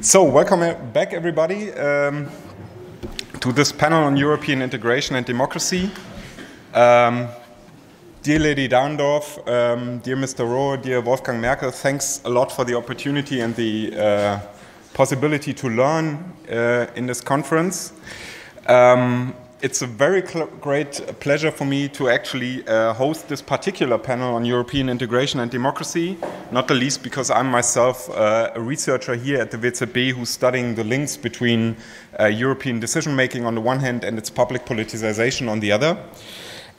So, welcome back, everybody, to this panel on European integration and democracy. Dear Lady Dahrendorf, dear Mr. Rauh, dear Wolfgang Merkel, thanks a lot for the opportunity and the possibility to learn in this conference. It's a very great pleasure for me to actually host this particular panel on European integration and democracy, not the least because I'm myself a researcher here at the WZB who's studying the links between European decision-making on the one hand and its public politicization on the other.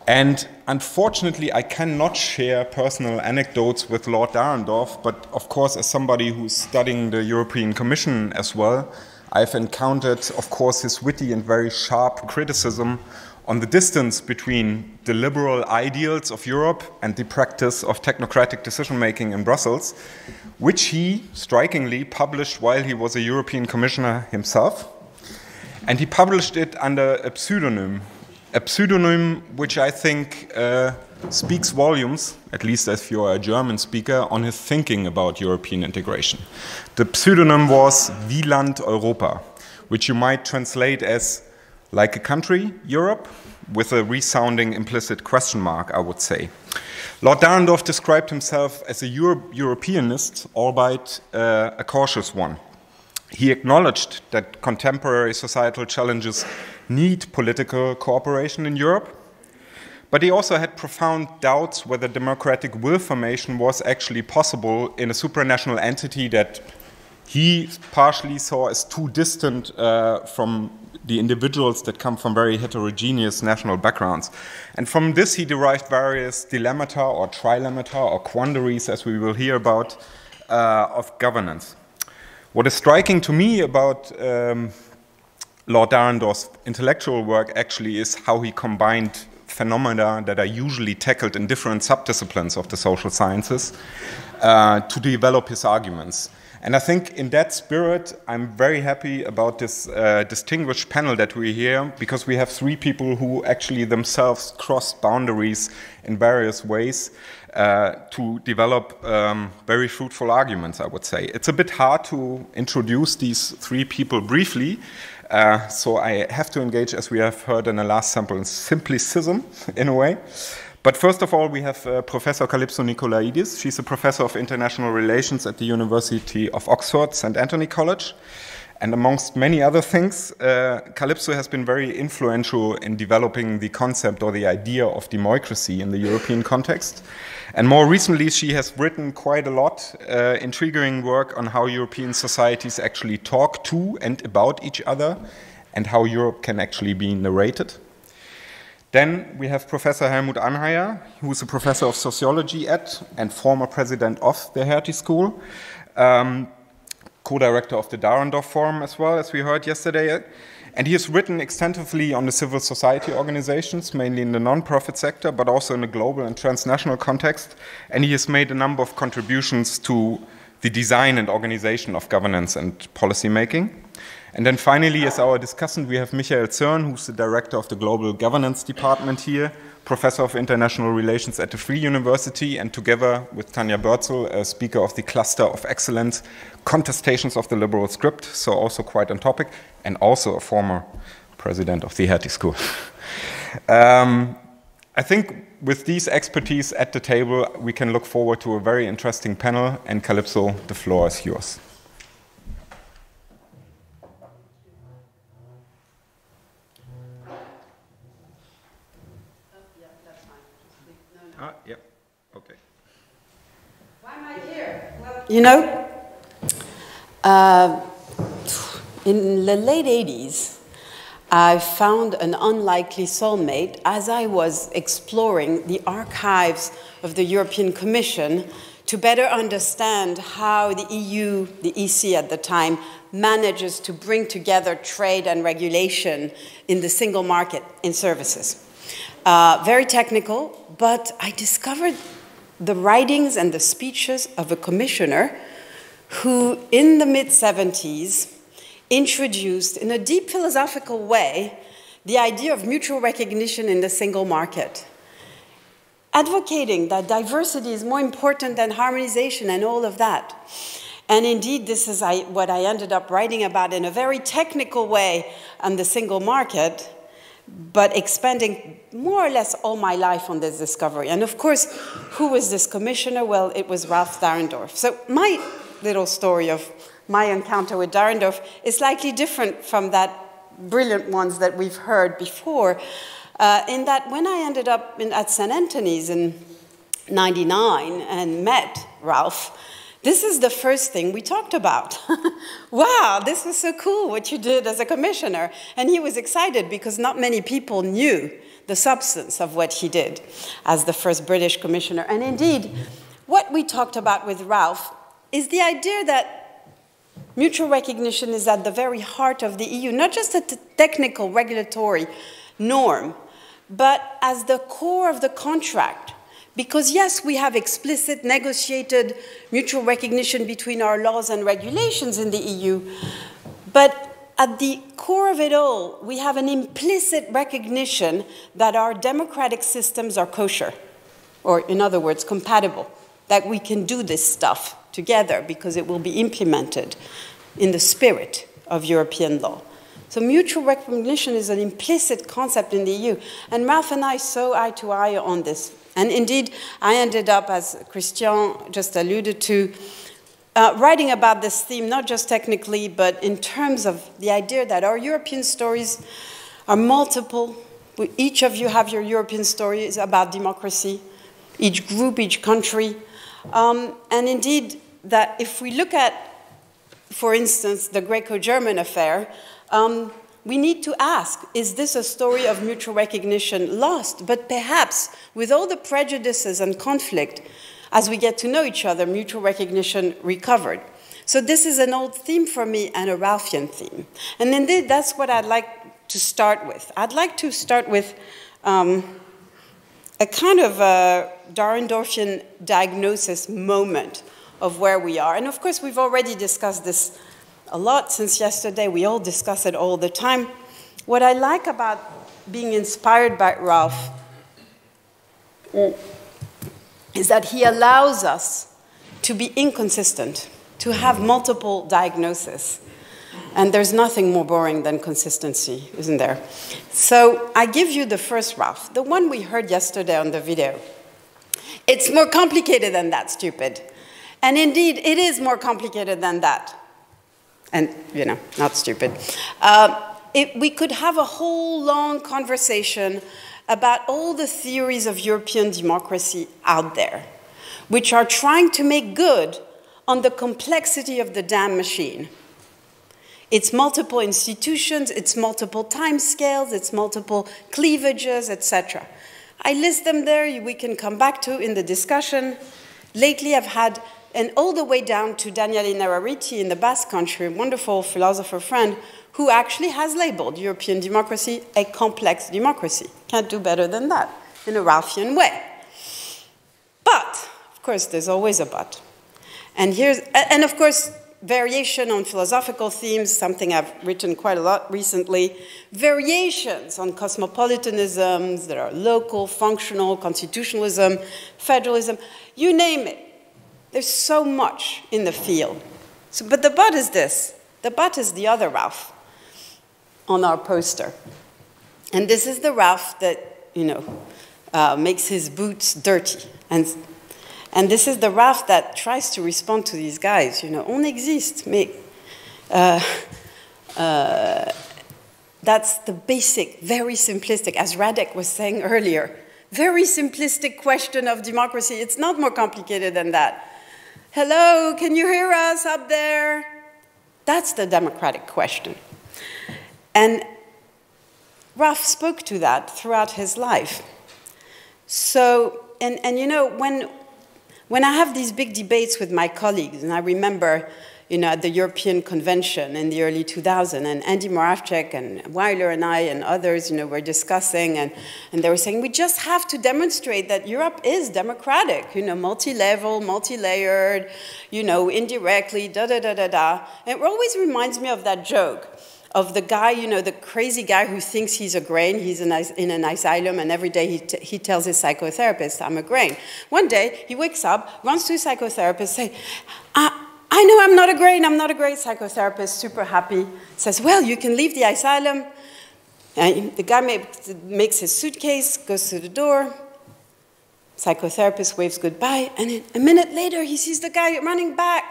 And unfortunately, I cannot share personal anecdotes with Lord Dahrendorf, but of course, as somebody who's studying the European Commission as well, I've encountered, of course, his witty and very sharp criticism on the distance between the liberal ideals of Europe and the practice of technocratic decision-making in Brussels, which he strikingly published while he was a European Commissioner himself. And he published it under a pseudonym which I think speaks volumes, at least if you're a German speaker, on his thinking about European integration. The pseudonym was Wieland Europa, which you might translate as like a country, Europe, with a resounding implicit question mark, I would say. Lord Dahrendorf described himself as a Europeanist, albeit a cautious one. He acknowledged that contemporary societal challenges need political cooperation in Europe, but he also had profound doubts whether democratic will formation was actually possible in a supranational entity that he partially saw as too distant from the individuals that come from very heterogeneous national backgrounds. And from this he derived various dilemmata or trilemmata or quandaries, as we will hear about, of governance. What is striking to me about Lord Dahrendorf's intellectual work actually is how he combined phenomena that are usually tackled in different subdisciplines of the social sciences to develop his arguments. And I think in that spirit, I'm very happy about this distinguished panel that we're here, because we have three people who actually themselves crossed boundaries in various ways to develop very fruitful arguments, I would say. It's a bit hard to introduce these three people briefly, so I have to engage, as we have heard in the last sample, in simplicism, in a way. But first of all, we have Professor Kalypso Nicolaïdis. She's a professor of international relations at the University of Oxford, St. Anthony College. And amongst many other things, Kalypso has been very influential in developing the concept or the idea of democracy in the European context. And more recently, she has written quite a lot, intriguing work on how European societies actually talk to and about each other, and how Europe can actually be narrated. Then we have Professor Helmut Anheier, who is a professor of sociology at and former president of the Hertie School, co-director of the Dahrendorf Forum as well, as we heard yesterday. And he has written extensively on the civil society organizations, mainly in the non-profit sector, but also in the global and transnational context. And he has made a number of contributions to the design and organization of governance and policy making. And then finally, as our discussant, we have Zürn, who's the director of the Global Governance Department here, professor of international relations at the Free University, and together with Tanja Börzel, a speaker of the Cluster of Excellence, Contestations of the Liberal Script, so also quite on topic, and also a former president of the Hertie School. I think with these expertise at the table, we can look forward to a very interesting panel, and Kalypso, the floor is yours. Yep. Okay. Why am I here? Well, you know, in the late 80s, I found an unlikely soulmate as I was exploring the archives of the European Commission to better understand how the EU, the EC at the time, manages to bring together trade and regulation in the single market in services. Very technical, but I discovered the writings and the speeches of a commissioner who, in the mid-70s, introduced in a deep philosophical way the idea of mutual recognition in the single market, advocating that diversity is more important than harmonization and all of that. And indeed, this is what I ended up writing about in a very technical way on the single market, but expending more or less all my life on this discovery. And of course, who was this commissioner? Well, it was Rauh Dahrendorf. So my little story of my encounter with Dahrendorf is slightly different from that brilliant ones that we've heard before, in that when I ended up at St. Anthony's in '99 and met Rauh, this is the first thing we talked about. Wow, this was so cool what you did as a commissioner. And he was excited because not many people knew the substance of what he did as the first British commissioner. And indeed, what we talked about with Rauh is the idea that mutual recognition is at the very heart of the EU, not just a technical regulatory norm, but as the core of the contract. Because yes, we have explicit negotiated mutual recognition between our laws and regulations in the EU, but at the core of it all, we have an implicit recognition that our democratic systems are kosher, or in other words, compatible, that we can do this stuff together because it will be implemented in the spirit of European law. So mutual recognition is an implicit concept in the EU, and Rauh and I saw eye to eye on this. And indeed, I ended up, as Christian just alluded to, writing about this theme, not just technically, but in terms of the idea that our European stories are multiple. Each of you have your European stories about democracy, each group, each country. And indeed, that if we look at, for instance, the Greco-German affair, we need to ask, is this a story of mutual recognition lost? But perhaps, with all the prejudices and conflict, as we get to know each other, mutual recognition recovered. So this is an old theme for me and a Rauthian theme. And indeed, that's what I'd like to start with. I'd like to start with a kind of a Dahrendorfian diagnosis moment of where we are. And of course, we've already discussed this a lot since yesterday. We all discuss it all the time. What I like about being inspired by Rauh is that he allows us to be inconsistent, to have multiple diagnoses. And there's nothing more boring than consistency, isn't there? So I give you the first Rauh, the one we heard yesterday on the video. It's more complicated than that, stupid. And indeed, it is more complicated than that. And, you know, not stupid. We could have a whole long conversation about all the theories of European democracy out there, which are trying to make good on the complexity of the damn machine. It's multiple institutions, it's multiple timescales, it's multiple cleavages, etc. I list them there, we can come back to in the discussion. Lately, I've had, and all the way down to Daniel Inarariti in the Basque Country, a wonderful philosopher friend, who actually has labeled European democracy a complex democracy. Can't do better than that, in a Rauthian way. But, of course, there's always a but. And of course, variation on philosophical themes, something I've written quite a lot recently, variations on cosmopolitanisms that are local, functional, constitutionalism, federalism, you name it. There's so much in the field. So, but the but is this. The but is the other Rauh on our poster. And this is the Rauh that, you know, makes his boots dirty. And this is the Rauh that tries to respond to these guys, you know, on existe, mais that's the basic, very simplistic, as Radek was saying earlier, very simplistic question of democracy. It's not more complicated than that. Hello, can you hear us up there? That's the democratic question. And Rauh spoke to that throughout his life. So, and you know, when I have these big debates with my colleagues, and I remember, you know, at the European Convention in the early 2000s, and Andy Moravcik and Weiler and I and others, you know, were discussing, and they were saying, we just have to demonstrate that Europe is democratic, you know, multi-level, multi-layered, you know, indirectly, da-da-da-da-da. And it always reminds me of that joke of the guy, you know, the crazy guy who thinks he's a grain, he's in an asylum, and every day he tells his psychotherapist, I'm a grain. One day, he wakes up, runs to his psychotherapist, say, I I know I'm not a grain, I'm not a grain. Psychotherapist, super happy, says, well, you can leave the asylum. And the guy makes his suitcase, goes to the door. Psychotherapist waves goodbye, and a minute later, he sees the guy running back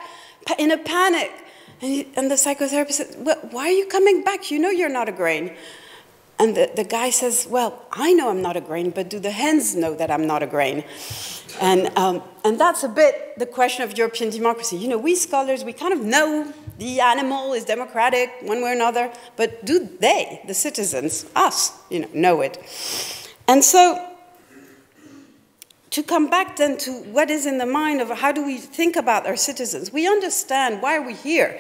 in a panic. And the psychotherapist says, well, why are you coming back? You know you're not a grain. And the guy says, well, I know I'm not a grain, but do the hens know that I'm not a grain? And that's a bit the question of European democracy. You know, we scholars, we kind of know the animal is democratic one way or another, but do they, the citizens, us, know it? And so, to come back then to what is in the mind of how do we think about our citizens, we understand why are we here.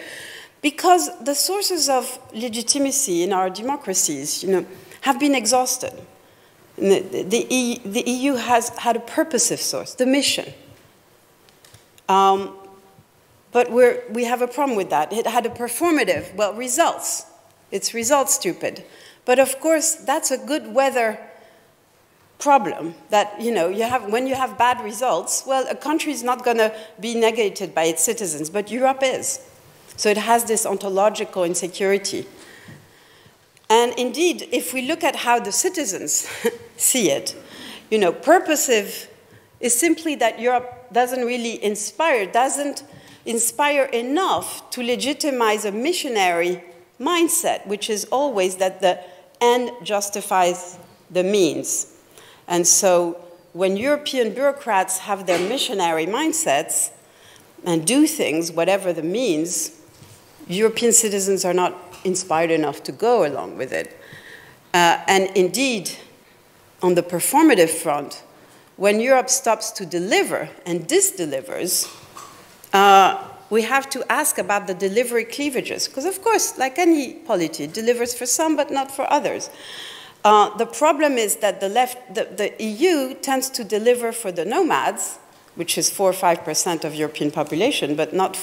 Because the sources of legitimacy in our democracies, have been exhausted. The EU has had a purposive source, the mission. But we have a problem with that. It had a performative, well, results. It's results stupid. But of course, that's a good weather problem that, when you have bad results, well, a country is not going to be negated by its citizens, but Europe is. So it has this ontological insecurity. And indeed, if we look at how the citizens see it, purposive is simply that Europe doesn't really doesn't inspire enough to legitimize a missionary mindset, which is always that the end justifies the means. And so when European bureaucrats have their missionary mindsets and do things, whatever the means, European citizens are not inspired enough to go along with it. And indeed, on the performative front, when Europe stops to deliver and disdelivers, we have to ask about the delivery cleavages. Because of course, like any polity, it delivers for some but not for others. The problem is that the EU tends to deliver for the nomads, which is 4 or 5% of European population, but not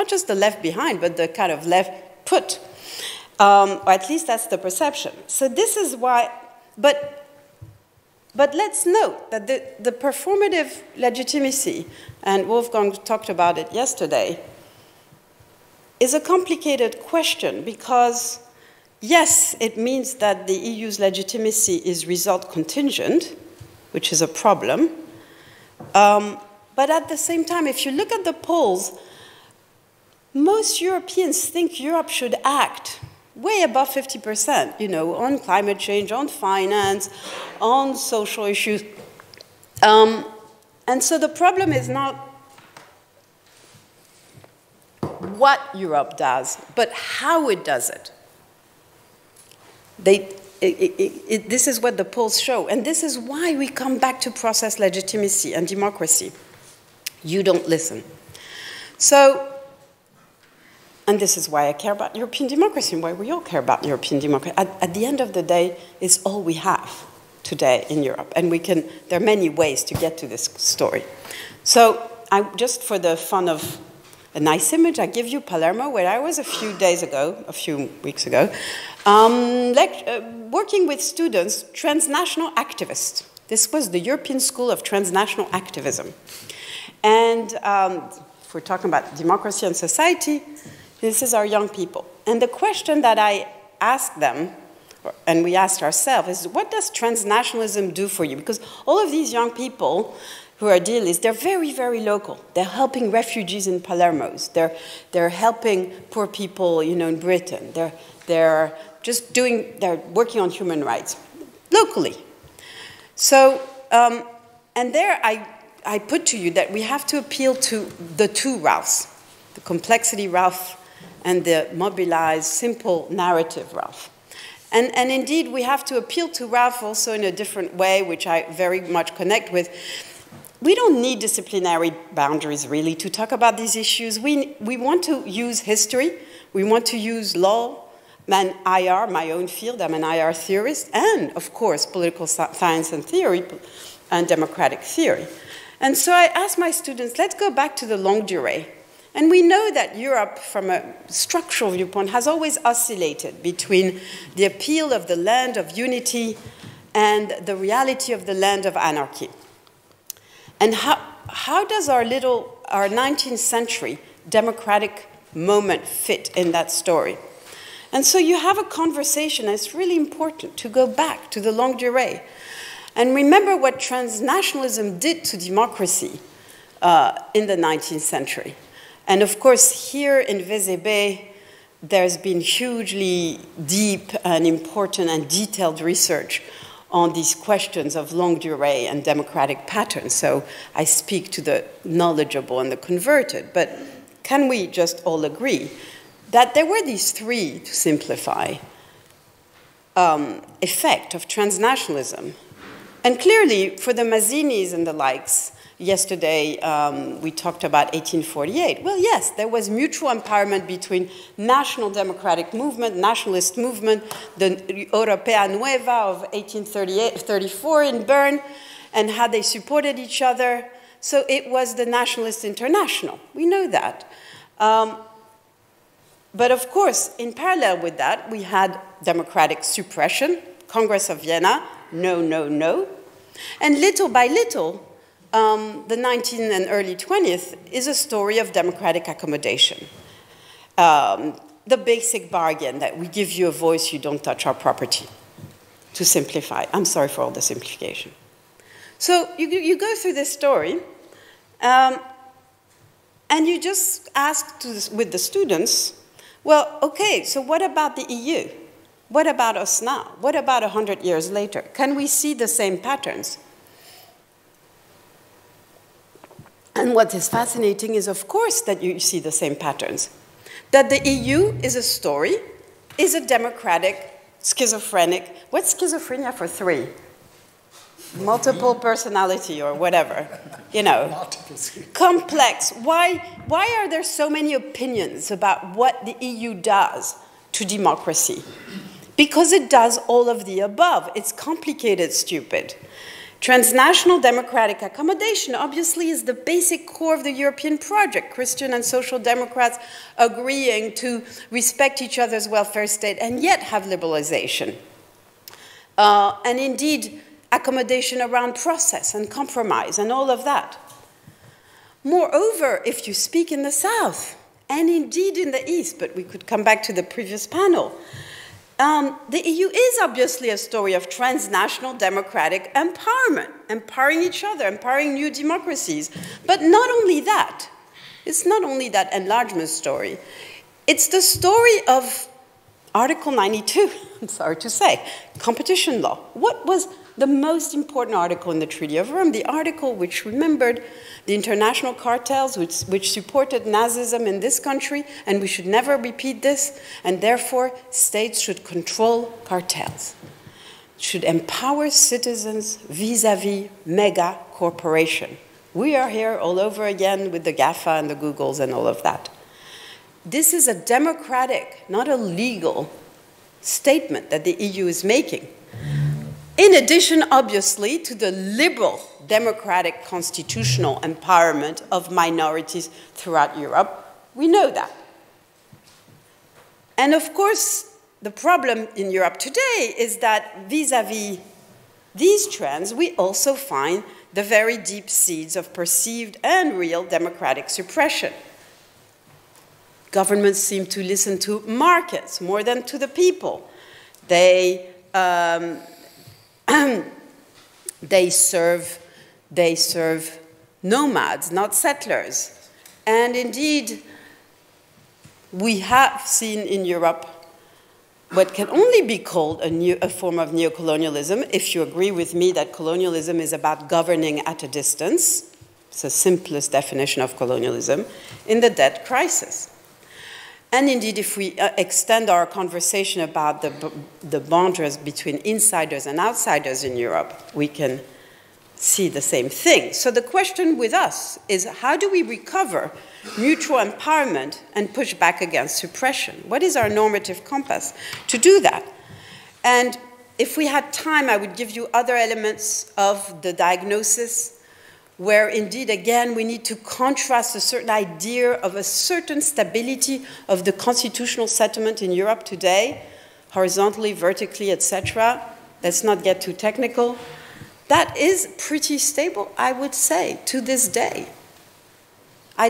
just the left behind, but the kind of left put. Or at least that's the perception. So this is why, but let's note that the performative legitimacy, and Wolfgang talked about it yesterday, is a complicated question because, yes, it means that the EU's legitimacy is result contingent, which is a problem. But at the same time, if you look at the polls, most Europeans think Europe should act way above 50%, on climate change, on finance, on social issues. And so the problem is not what Europe does, but how it does it. This is what the polls show, and this is why we come back to process legitimacy and democracy. You don't listen. So, and this is why I care about European democracy and why we all care about European democracy. At the end of the day, it's all we have today in Europe, and there are many ways to get to this story. So, just for the fun of a nice image, I give you Palermo, where I was a few weeks ago, working with students, transnational activists. This was the European School of Transnational Activism. And if we're talking about democracy and society, this is our young people. And the question that I asked them, and we asked ourselves, is what does transnationalism do for you? Because all of these young people who are idealists, they're very, very local. They're helping refugees in Palermo's. They're helping poor people, in Britain. They're working on human rights locally. So, and there I put to you that we have to appeal to the two Rauhs, the complexity Rauh and the mobilized, simple narrative Rauh. And indeed, we have to appeal to Rauh also in a different way, which I very much connect with. We don't need disciplinary boundaries, really, to talk about these issues. We want to use history. We want to use law, and IR, my own field. I'm an IR theorist, and, of course, political science and theory and democratic theory. And so I asked my students, let's go back to the longue durée. And we know that Europe, from a structural viewpoint, has always oscillated between the appeal of the land of unity and the reality of the land of anarchy. And how does our 19th century democratic moment fit in that story. And so you have a conversation, and it's really important to go back to the longue durée and remember what transnationalism did to democracy in the 19th century. And of course, here in VZB, there's been hugely deep and important and detailed research on these questions of longue durée and democratic patterns. So I speak to the knowledgeable and the converted. But can we just all agree that there were these three, to simplify, effect of transnationalism? And clearly, for the Mazzinis and the likes, yesterday we talked about 1848. Well, yes, there was mutual empowerment between national democratic movement, nationalist movement, the Europea Nueva of 1834 in Bern, and how they supported each other. So it was the Nationalist International. We know that. But of course, in parallel with that, we had democratic suppression, Congress of Vienna, no, no, no. And little by little, the 19th and early 20th is a story of democratic accommodation. The basic bargain that we give you a voice, you don't touch our property, to simplify. I'm sorry for all the simplification. So you go through this story, and you just ask with the students, well, okay, so what about the EU? What about us now? What about 100 years later? Can we see the same patterns? And what is fascinating is, of course, that you see the same patterns. That the EU is a story, is a democratic, schizophrenic, what's schizophrenia for three? Multiple personality or whatever, you know. Complex. Why are there so many opinions about what the EU does to democracy? Because it does all of the above. It's complicated, stupid. Transnational democratic accommodation obviously is the basic core of the European project. Christian and social democrats agreeing to respect each other's welfare state and yet have liberalization. And indeed, accommodation around process and compromise and all of that. Moreover, if you speak in the South, and indeed in the East, but we could come back to the previous panel, the EU is obviously a story of transnational democratic empowerment, empowering each other, empowering new democracies. But not only that, it's not only that enlargement story, it's the story of Article 92, I'm sorry to say, competition law. What was the most important article in the Treaty of Rome? The article which remembered the international cartels, which supported Nazism in this country, and we should never repeat this, and therefore states should control cartels, should empower citizens vis-à-vis mega corporation. We are here all over again with the GAFA and the Googles and all of that. This is a democratic, not a legal statement that the EU is making. In addition, obviously, to the liberal democratic constitutional empowerment of minorities throughout Europe, we know that. And of course, the problem in Europe today is that vis-à-vis these trends, we also find the very deep seeds of perceived and real democratic suppression. Governments seem to listen to markets more than to the people. They serve nomads, not settlers. And indeed, we have seen in Europe what can only be called a form of neocolonialism, if you agree with me that colonialism is about governing at a distance. It's the simplest definition of colonialism, in the debt crisis. And indeed, if we extend our conversation about the boundaries between insiders and outsiders in Europe, we can see the same thing. So the question with us is, how do we recover mutual empowerment and push back against suppression? What is our normative compass to do that? And if we had time, I would give you other elements of the diagnosis where indeed, again, we need to contrast a certain idea of a certain stability of the constitutional settlement in Europe today, horizontally, vertically, etc. Let's not get too technical. That is pretty stable, I would say, to this day.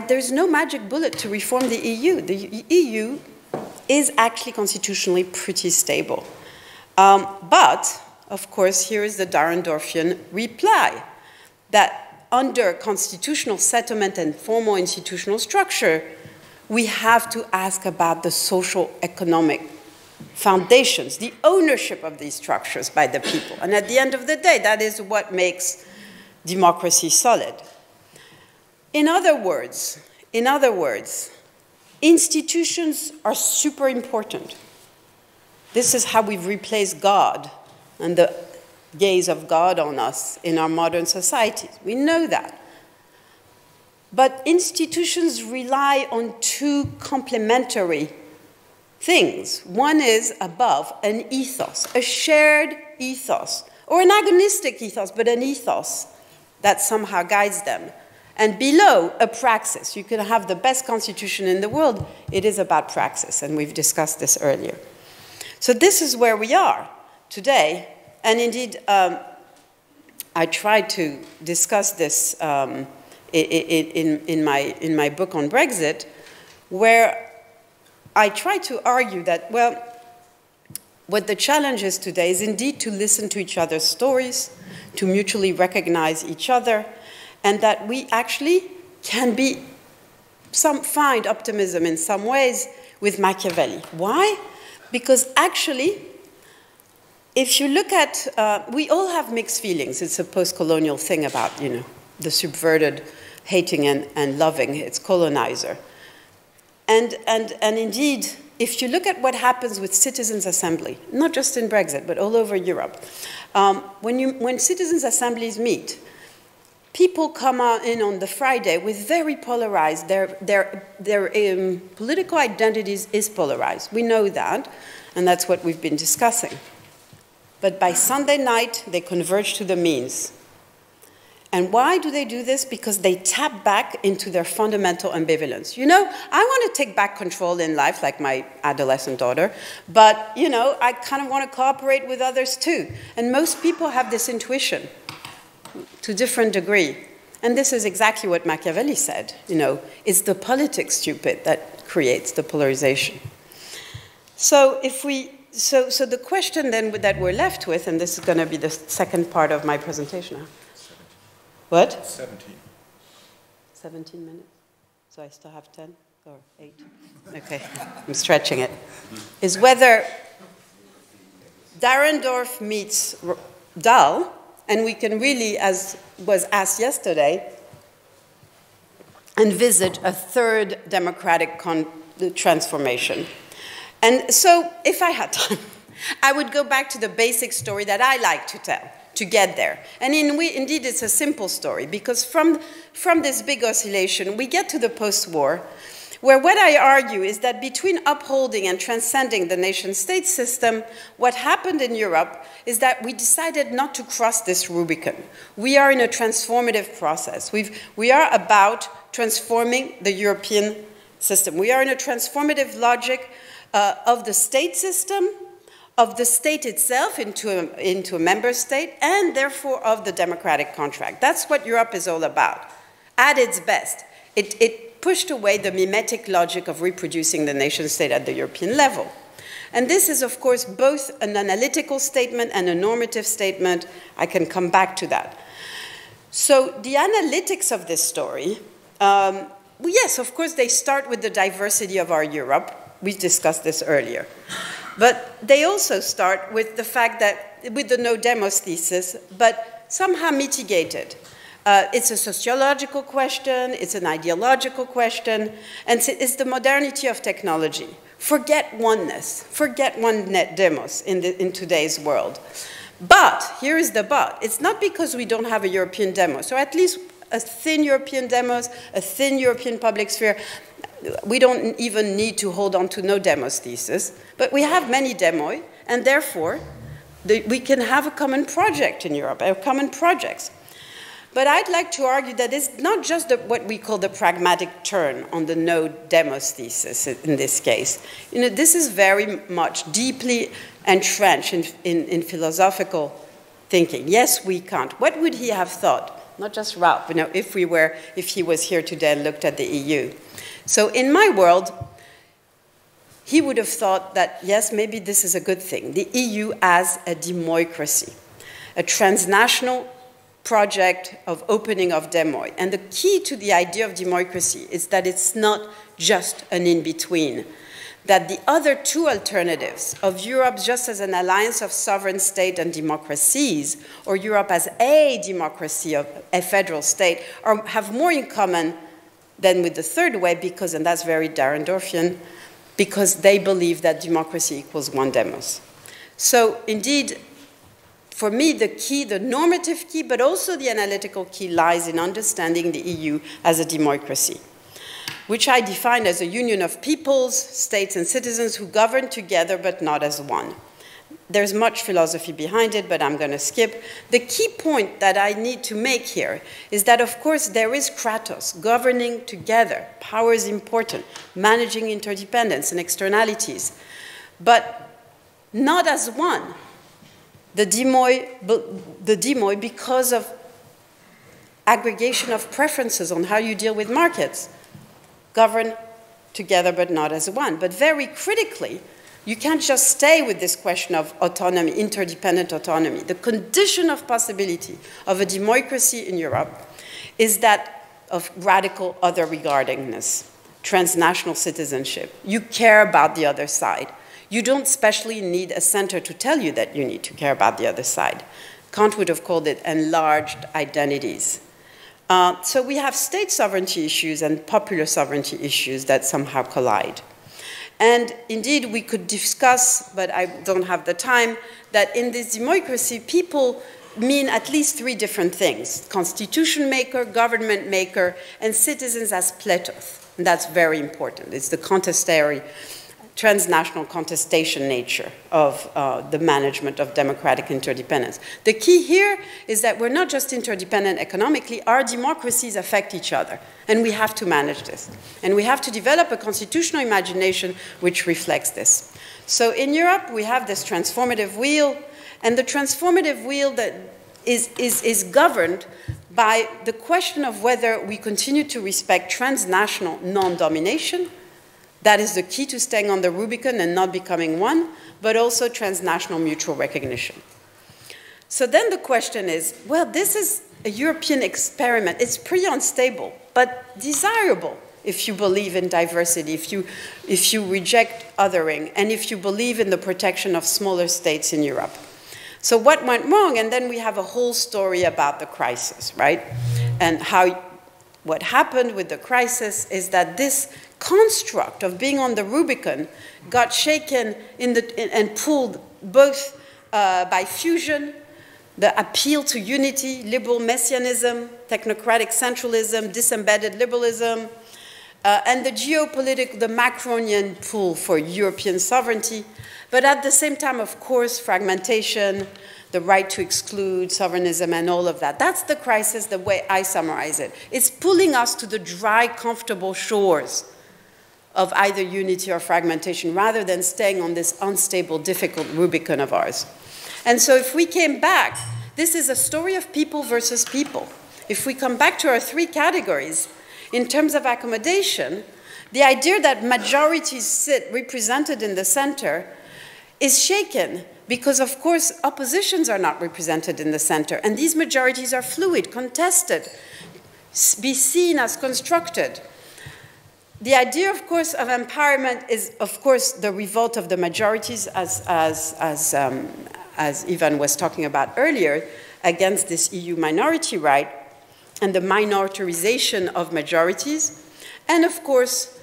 there's no magic bullet to reform the EU. The EU is actually constitutionally pretty stable. But, of course, here is the Dahrendorfian reply, that under constitutional settlement and formal institutional structure, we have to ask about the social economic foundations, the ownership of these structures by the people. And at the end of the day, that is what makes democracy solid. In other words, institutions are super important. This is how we've replaced God and the gaze of God on us in our modern societies. We know that. But institutions rely on two complementary things. One is above an ethos, a shared ethos, or an agonistic ethos, but an ethos that somehow guides them. And below, a praxis. You can have the best constitution in the world. It is about praxis, and we've discussed this earlier. So this is where we are today. And indeed, I tried to discuss this in my book on Brexit, where I try to argue that, well, what the challenge is today is indeed to listen to each other's stories, to mutually recognize each other, and that we actually can find optimism in some ways with Machiavelli. Why? Because actually, if you look at, we all have mixed feelings. It's a post-colonial thing about, the subverted hating and loving its colonizer. And indeed, if you look at what happens with citizens' assembly, not just in Brexit, but all over Europe, when citizens' assemblies meet, people come in on the Friday with very polarized, their political identities is polarized. We know that, and that's what we've been discussing. But by Sunday night, they converge to the means. And why do they do this? Because they tap back into their fundamental ambivalence. I want to take back control in life, like my adolescent daughter, but, I kind of want to cooperate with others too. And most people have this intuition to different degree. And this is exactly what Machiavelli said, it's the politics, stupid, that creates the polarization. So so the question then that we're left with, and this is going to be the second part of my presentation. What? 17. 17 minutes? So I still have 10 or 8? Okay, I'm stretching it. Is whether Dahrendorf meets Dahl, and we can really, as was asked yesterday, envisage a third democratic transformation. And so, if I had time, I would go back to the basic story that I like to tell to get there. And indeed, it's a simple story, because from this big oscillation, we get to the post-war, where what I argue is that between upholding and transcending the nation-state system, what happened in Europe is that we decided not to cross this Rubicon. We are in a transformative process. We are about transforming the European system. We are in a transformative logic of the state system, of the state itself into a member state, and therefore of the democratic contract. That's what Europe is all about. At its best, it pushed away the mimetic logic of reproducing the nation state at the European level. And this is, of course, both an analytical statement and a normative statement. I can come back to that. So the analytics of this story, yes, of course, they start with the diversity of our Europe. We discussed this earlier. But they also start with the fact that, with the no demos thesis, but somehow mitigated. It's a sociological question, it's an ideological question, and it's the modernity of technology. Forget oneness, forget one net demos in today's world. But, here is the but, it's not because we don't have a European demos, or at least a thin European demos, a thin European public sphere. We don't even need to hold on to no demos thesis, but we have many demoi, and therefore we can have a common project in Europe, common projects. But I'd like to argue that it's not just what we call the pragmatic turn on the no demos thesis in this case. This is very much deeply entrenched in philosophical thinking. Yes, we can't. What would he have thought not just Rauh, you know, if he was here today and looked at the EU. So in my world, he would have thought that, yes, maybe this is a good thing. The EU as a democracy, a transnational project of opening of demo. And the key to the idea of democracy is that it's not just an in-between, that the other two alternatives of Europe just as an alliance of sovereign state and democracies, or Europe as a democracy of a federal state, have more in common than with the third way, because, and that's very Dahrendorfian, because they believe that democracy equals one demos. So indeed, for me, the key, the normative key, but also the analytical key lies in understanding the EU as a democracy, which I define as a union of peoples, states, and citizens who govern together but not as one. There's much philosophy behind it, but I'm going to skip. The key point that I need to make here is that, of course, there is Kratos, governing together. Power is important, managing interdependence and externalities, but not as one. The demoi because of aggregation of preferences on how you deal with markets. Govern together but not as one. But very critically, you can't just stay with this question of autonomy, interdependent autonomy. The condition of possibility of a democracy in Europe is that of radical other regardingness, transnational citizenship. You care about the other side. You don't specially need a center to tell you that you need to care about the other side. Kant would have called it enlarged identities. So we have state sovereignty issues and popular sovereignty issues that somehow collide. And indeed, we could discuss, but I don't have the time, that in this democracy, people mean at least three different things: constitution maker, government maker, and citizens as pletoth. And that's very important. It's the contestary, transnational contestation nature of the management of democratic interdependence. The key here is that we're not just interdependent economically, our democracies affect each other, and we have to manage this. And we have to develop a constitutional imagination which reflects this. So in Europe, we have this transformative wheel, and the transformative wheel that is governed by the question of whether we continue to respect transnational non-domination. That is the key to staying on the Rubicon and not becoming one, but also transnational mutual recognition. So then the question is, well, this is a European experiment. It's pretty unstable, but desirable if you believe in diversity, if you reject othering, and if you believe in the protection of smaller states in Europe. So what went wrong? And then we have a whole story about the crisis, right? And what happened with the crisis is that this construct of being on the Rubicon got shaken and pulled both by fusion, the appeal to unity, liberal messianism, technocratic centralism, disembedded liberalism, and the geopolitical, the Macronian pull for European sovereignty, but at the same time, of course, fragmentation, the right to exclude, sovereignism, and all of that. That's the crisis, the way I summarize it. It's pulling us to the dry, comfortable shores of either unity or fragmentation, rather than staying on this unstable, difficult Rubicon of ours. And so if we came back, this is a story of people versus people. If we come back to our three categories, in terms of accommodation, the idea that majorities sit represented in the center is shaken, because of course oppositions are not represented in the center, and these majorities are fluid, contested, be seen as constructed. The idea, of course, of empowerment is, of course, the revolt of the majorities, as Ivan was talking about earlier, against this EU minority right, and the minoritarization of majorities. And of course,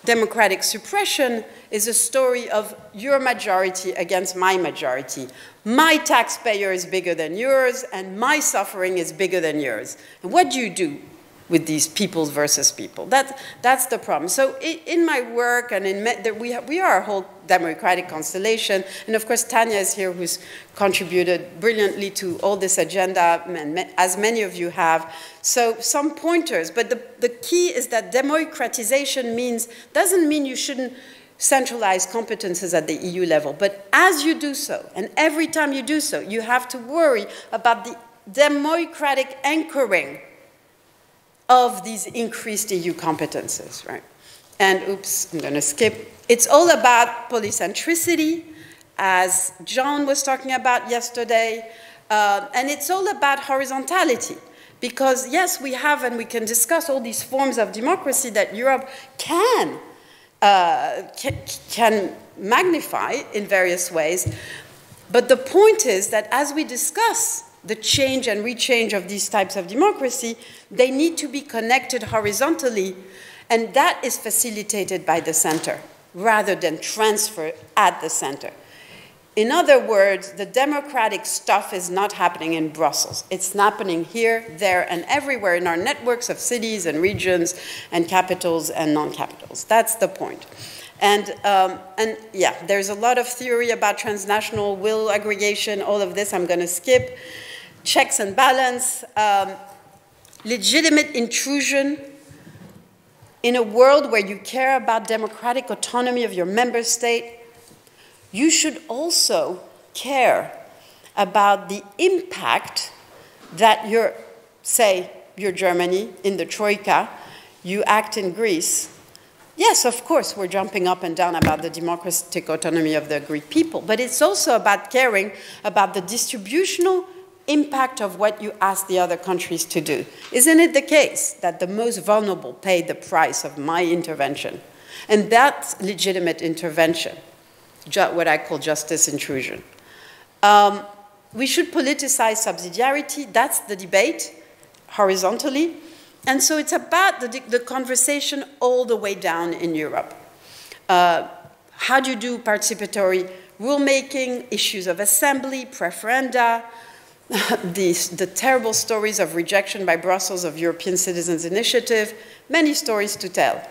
democratic suppression is a story of your majority against my majority. My taxpayer is bigger than yours, and my suffering is bigger than yours. And what do you do with these people versus people? That's the problem. So in my work, and we are a whole democratic constellation, and of course Tanya is here, who's contributed brilliantly to all this agenda, as many of you have. So some pointers, but the key is that democratization doesn't mean you shouldn't centralize competences at the EU level, but as you do so, and every time you do so, you have to worry about democratic anchoring of these increased EU competences, right? And oops, I'm going to skip. It's all about polycentricity, as John was talking about yesterday, and it's all about horizontality. Because yes, we have, and we can discuss all these forms of democracy that Europe can magnify in various ways. But the point is that as we discuss the change and rechange of these types of democracy, they need to be connected horizontally, and that is facilitated by the center, rather than transfer at the center. In other words, the democratic stuff is not happening in Brussels. It's happening here, there, and everywhere in our networks of cities and regions and capitals and non-capitals. That's the point. And yeah, there's a lot of theory about transnational will aggregation, all of this I'm going to skip. Checks and balance, legitimate intrusion. In a world where you care about democratic autonomy of your member state, you should also care about the impact that you're Germany in the Troika, you act in Greece. Yes, of course, we're jumping up and down about the democratic autonomy of the Greek people, but it's also about caring about the distributional impact of what you ask the other countries to do. Isn't it the case that the most vulnerable pay the price of my intervention? And that's legitimate intervention, what I call justice intrusion. We should politicize subsidiarity. That's the debate, horizontally. And so it's about the conversation all the way down in Europe. How do you do participatory rulemaking, issues of assembly, preferenda, the terrible stories of rejection by Brussels of European Citizens' Initiative, many stories to tell.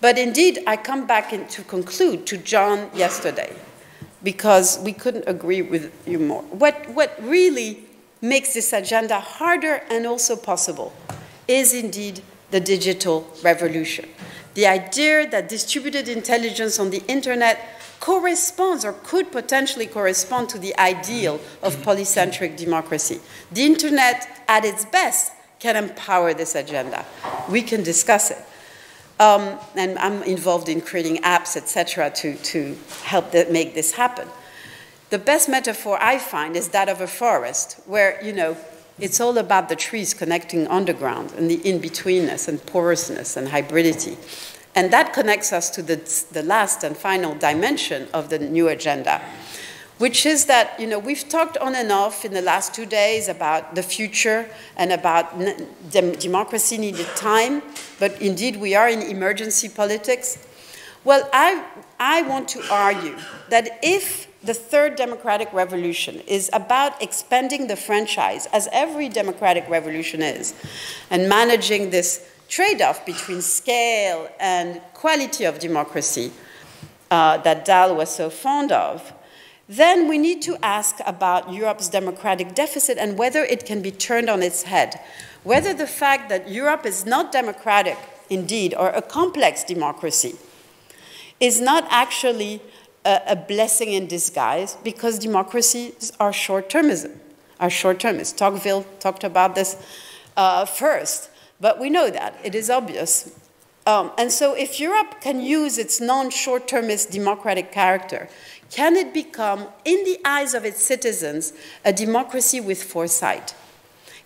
But indeed, I come back to conclude to John yesterday, because we couldn't agree with you more. What really makes this agenda harder and also possible is indeed the digital revolution. The idea that distributed intelligence on the internet corresponds or could potentially correspond to the ideal of polycentric democracy. The internet, at its best, can empower this agenda. We can discuss it. And I'm involved in creating apps, etc., to help make this happen. The best metaphor I find is that of a forest, where, it's all about the trees connecting underground and the in-betweenness and porousness and hybridity. And that connects us to the last and final dimension of the new agenda, which is that, we've talked on and off in the last 2 days about the future and about democracy needed time, but indeed we are in emergency politics. Well, I want to argue that if the third democratic revolution is about expanding the franchise, as every democratic revolution is, and managing this trade-off between scale and quality of democracy that Dahl was so fond of, then we need to ask about Europe's democratic deficit and whether it can be turned on its head. Whether the fact that Europe is not democratic, indeed, or a complex democracy, is not actually a blessing in disguise, because democracies are short-termism, Tocqueville talked about this first. But we know that. It is obvious. And so if Europe can use its non-short-termist democratic character, can it become, in the eyes of its citizens, a democracy with foresight?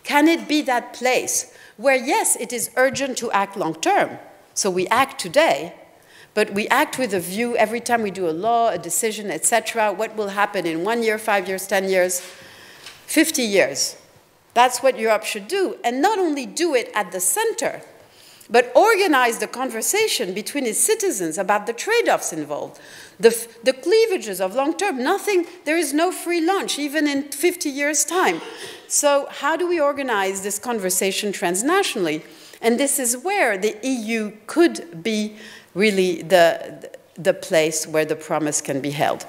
Can it be that place where, yes, it is urgent to act long-term, so we act today, but we act with a view every time we do a law, a decision, etc., what will happen in 1 year, 5 years, 10 years, 50 years? That's what Europe should do, and not only do it at the center, but organize the conversation between its citizens about the trade-offs involved, the cleavages of long-term. There is no free lunch, even in 50 years' time. So how do we organize this conversation transnationally? And this is where the EU could be really the place where the promise can be held.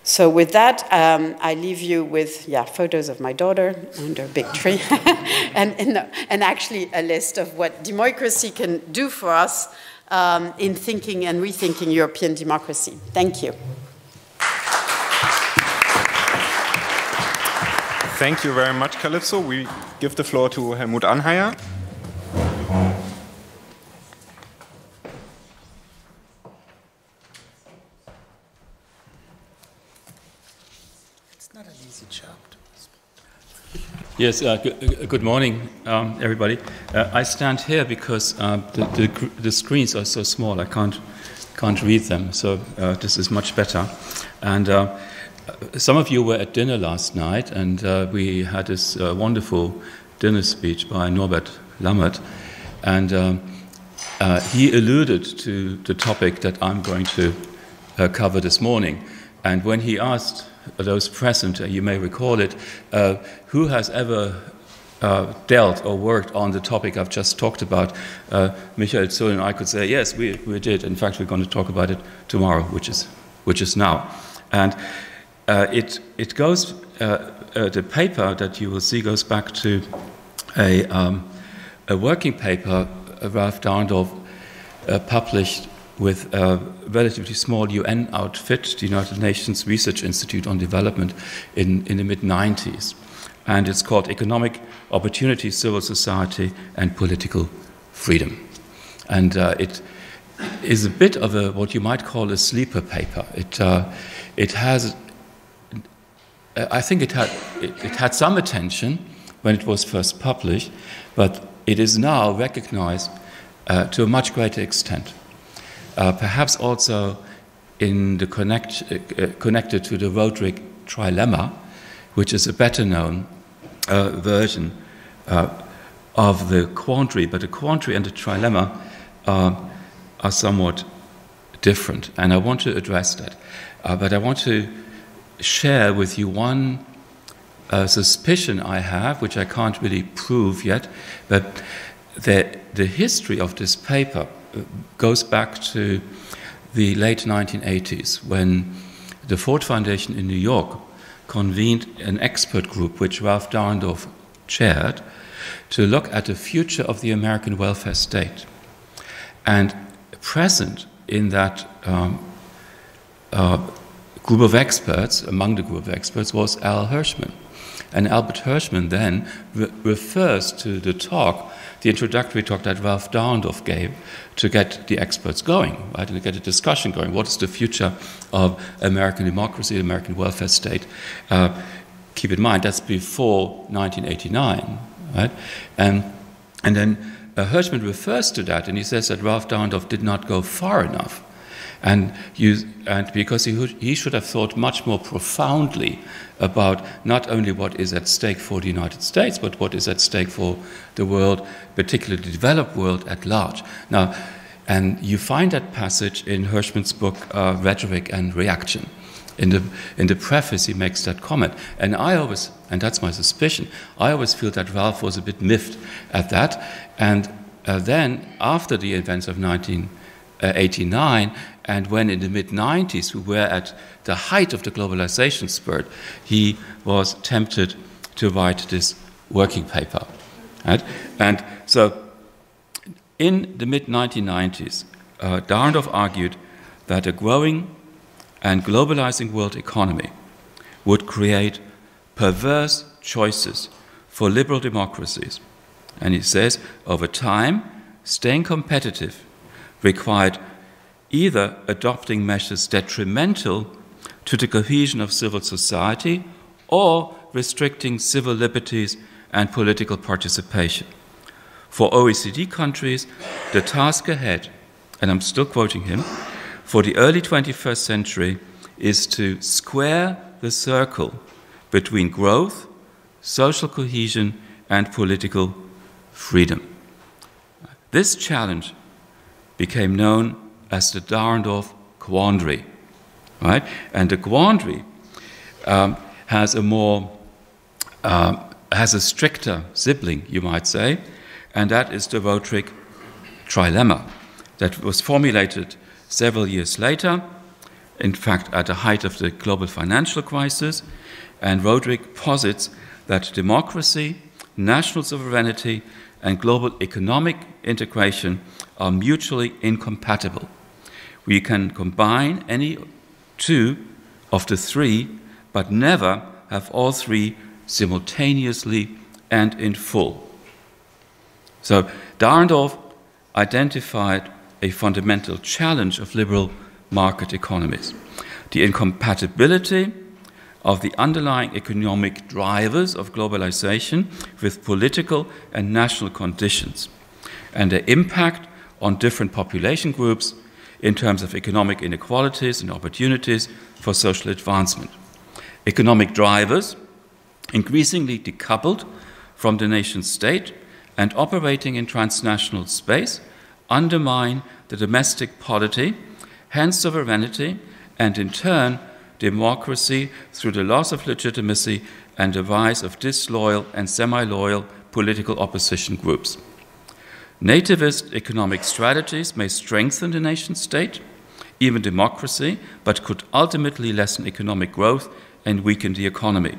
So with that, I leave you with, photos of my daughter under a big tree, and actually a list of what democracy can do for us in thinking and rethinking European democracy. Thank you. Thank you very much, Kalypso. We give the floor to Helmut Anheier. It's not an easy job. Yes, good morning, everybody. I stand here because the screens are so small. I can't read them, so this is much better. And some of you were at dinner last night, and we had this wonderful dinner speech by Norbert Lammert, and he alluded to the topic that I'm going to cover this morning. And when he asked those present, you may recall it, who has ever dealt or worked on the topic I've just talked about, Michael Zürn and I could say, yes, we did. In fact, we're going to talk about it tomorrow, which is now. And it goes, the paper that you will see goes back to a working paper Ralph Dahrendorf published with a relatively small UN outfit, the United Nations Research Institute on Development, in the mid-90s. And it's called Economic Opportunity, Civil Society, and Political Freedom. And it is a bit of what you might call a sleeper paper. It has, I think it had some attention when it was first published, but it is now recognized to a much greater extent. Perhaps also in the connected to the Roderick trilemma, which is a better known version of the quandary, but the quandary and the trilemma are somewhat different, and I want to address that. But I want to share with you one suspicion I have, which I can't really prove yet, but the history of this paper goes back to the late 1980s, when the Ford Foundation in New York convened an expert group, which Ralph Dahrendorf chaired, to look at the future of the American welfare state. And present in that group of experts, among the group of experts, was Al Hirschman. And Albert Hirschman then refers to the talk, the introductory talk that Ralph Dahrendorf gave to get the experts going, right, and to get a discussion going. What is the future of American democracy, American welfare state? Keep in mind, that's before 1989, right? And then Hirschman refers to that, and he says that Ralph Dahrendorf did not go far enough. And because he should have thought much more profoundly about not only what is at stake for the United States, but what is at stake for the world, particularly the developed world at large. Now, and you find that passage in Hirschman's book, Rhetoric and Reaction. In the preface, he makes that comment. And I always, and that's my suspicion, I always feel that Ralph was a bit miffed at that. And then, after the events of 1989, and when in the mid-90s we were at the height of the globalization spurt, he was tempted to write this working paper. Right? And so in the mid-1990s, Dahrendorf argued that a growing and globalizing world economy would create perverse choices for liberal democracies. And he says, over time, staying competitive required either adopting measures detrimental to the cohesion of civil society or restricting civil liberties and political participation. For OECD countries, the task ahead, and I'm still quoting him, for the early 21st century is to square the circle between growth, social cohesion, and political freedom. This challenge became known as the Dahrendorf quandary, right? And the quandary has a stricter sibling, you might say, and that is the Roderick trilemma that was formulated several years later, in fact, at the height of the global financial crisis. And Roderick posits that democracy, national sovereignty, and global economic integration are mutually incompatible. We can combine any two of the three, but never have all three simultaneously and in full. So Dahrendorf identified a fundamental challenge of liberal market economies: the incompatibility of the underlying economic drivers of globalization with political and national conditions, and their impact on different population groups in terms of economic inequalities and opportunities for social advancement. Economic drivers, increasingly decoupled from the nation state and operating in transnational space, undermine the domestic polity, hence sovereignty, and in turn democracy through the loss of legitimacy and the rise of disloyal and semi-loyal political opposition groups. Nativist economic strategies may strengthen the nation-state, even democracy, but could ultimately lessen economic growth and weaken the economy.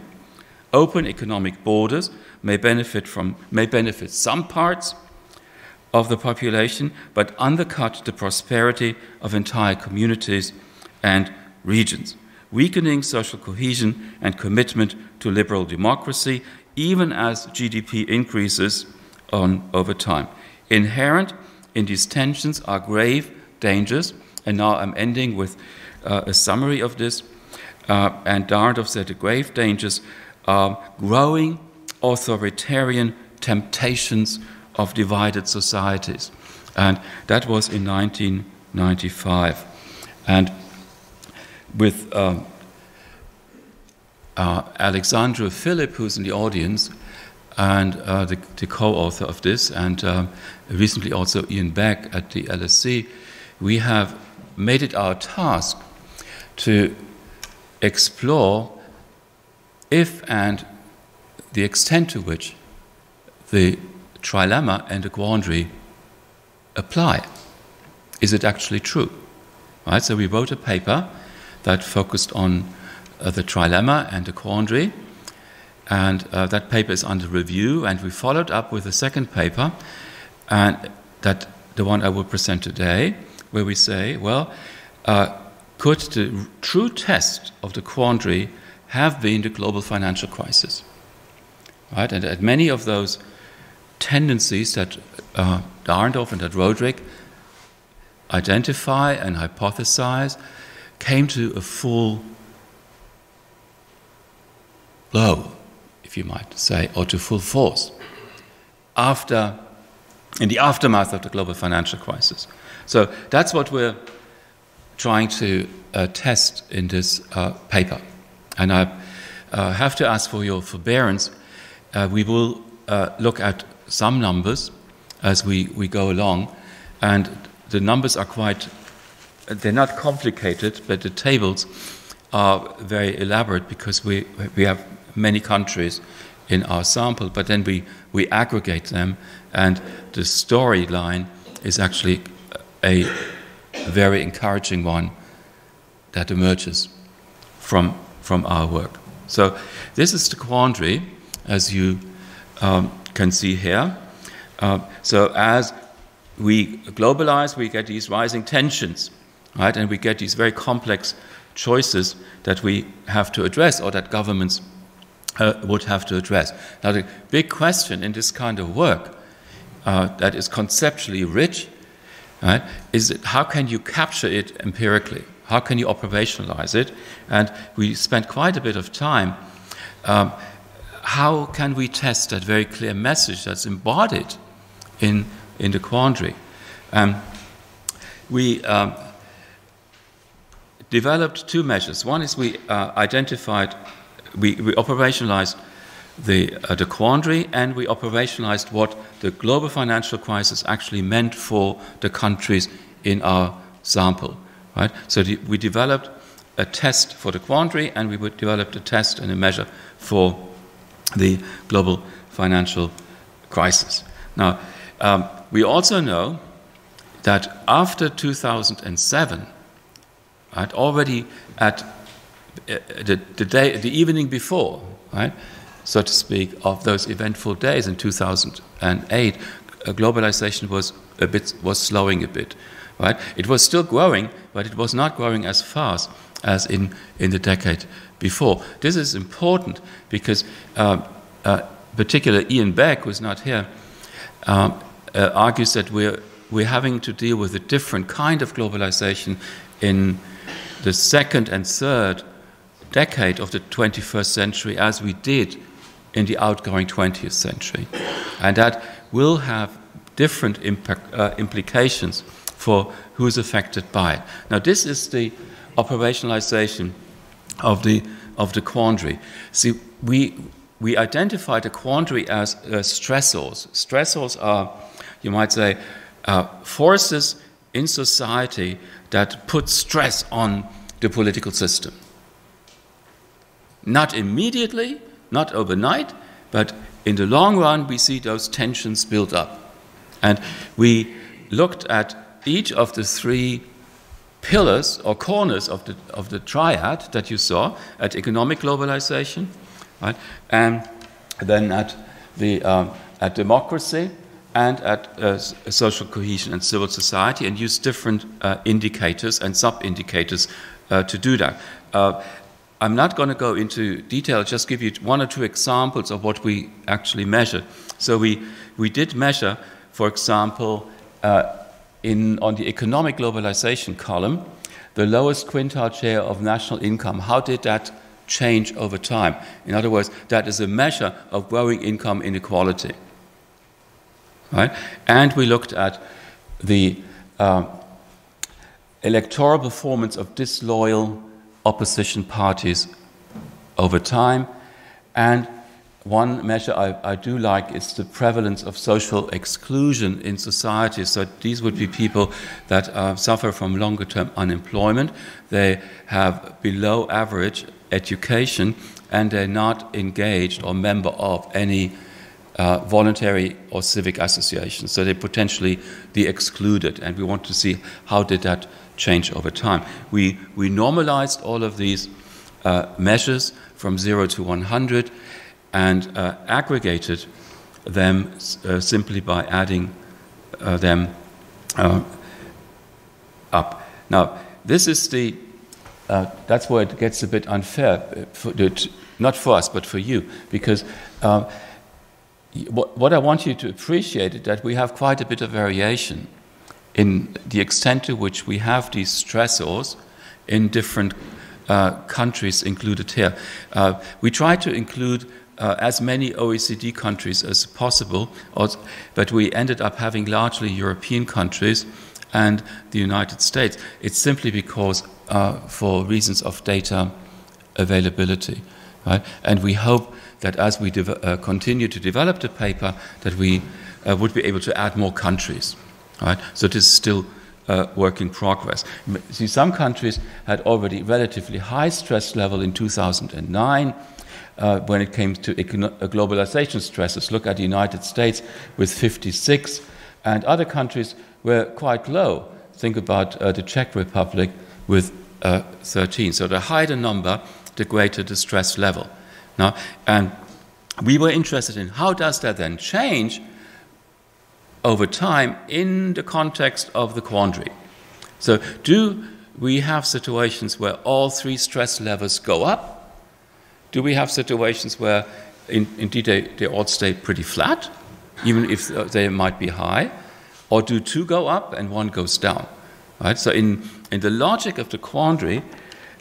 Open economic borders may benefit some parts of the population, but undercut the prosperity of entire communities and regions, weakening social cohesion and commitment to liberal democracy, even as GDP increases over time. Inherent in these tensions are grave dangers, and now I'm ending with a summary of this. And Dahrendorf said the grave dangers are growing authoritarian temptations of divided societies. And that was in 1995. And with Alexandra Philipp, who's in the audience, and the co-author of this, and recently also Ian Beck at the LSE, we have made it our task to explore if and the extent to which the trilemma and the quandary apply. Is it actually true? Right? So we wrote a paper that focused on the trilemma and the quandary, and that paper is under review, and we followed up with a second paper, and that the one I will present today, where we say, well, could the true test of the quandary have been the global financial crisis? Right? And that many of those tendencies that Dahrendorf and that Roderick identify and hypothesize came to a full blow, if you might say, or to full force in the aftermath of the global financial crisis. So that's what we're trying to test in this paper. And I have to ask for your forbearance. We will look at some numbers as we go along, and the numbers are they're not complicated, but the tables are very elaborate because we have many countries in our sample, but then we aggregate them, and the storyline is actually a very encouraging one that emerges from our work. So this is the quandary, as you can see here. So as we globalize, we get these rising tensions, right? And we get these very complex choices that we have to address, or that governments would have to address. Now, the big question in this kind of work that is conceptually rich, right, is how can you capture it empirically? How can you operationalize it? And we spent quite a bit of time. How can we test that very clear message that's embodied in the quandary? We developed two measures. One is we operationalized the quandary, and we operationalized what the global financial crisis actually meant for the countries in our sample. Right? So we developed a test for the quandary, and we developed a test and a measure for the global financial crisis. Now, we also know that after 2007, right, already at the evening before, right, so to speak, of those eventful days in 2008, globalization was slowing a bit. Right? It was still growing, but it was not growing as fast as in the decade before. This is important because particularly Ian Beck, who's not here, argues that we're having to deal with a different kind of globalization in the second and third decade of the 21st century as we did in the outgoing 20th century. And that will have different implications for who's affected by it. Now, this is the operationalization of the quandary. See, we identify the quandary as stressors. Stressors are, you might say, forces in society that put stress on the political system. Not immediately, not overnight, but in the long run, we see those tensions build up. And we looked at each of the three pillars or corners of the triad that you saw, at economic globalization, right? And then at democracy and at social cohesion and civil society, and use different indicators and sub-indicators to do that. I'm not going to go into detail, just give you one or two examples of what we actually measured. So we did measure, for example, on the economic globalization column, the lowest quintile share of national income. How did that change over time? In other words, that is a measure of growing income inequality. Right? And we looked at the electoral performance of disloyal opposition parties over time. And one measure I do like is the prevalence of social exclusion in society. So these would be people that suffer from longer-term unemployment. They have below average education, and they're not engaged or member of any voluntary or civic association. So they potentially be excluded, and we want to see how did that change over time. We normalized all of these measures from 0 to 100 and aggregated them simply by adding them up. Now, this is that's where it gets a bit unfair, not for us, but for you, because what I want you to appreciate is that we have quite a bit of variation in the extent to which we have these stressors in different countries included here. We try to include as many OECD countries as possible, but we ended up having largely European countries and the United States. It's simply because for reasons of data availability, right? And we hope that as we continue to develop the paper, that we would be able to add more countries. Right? So this is still work in progress. See, some countries had already relatively high stress level in 2009 when it came to globalization stresses. Look at the United States with 56, and other countries were quite low. Think about the Czech Republic with 13. So the higher the number, the greater the stress level. Now, and we were interested in how does that then change over time in the context of the quandary. So do we have situations where all three stress levels go up? Do we have situations where indeed they all stay pretty flat, even if they might be high? Or do two go up and one goes down? Right? So in the logic of the quandary,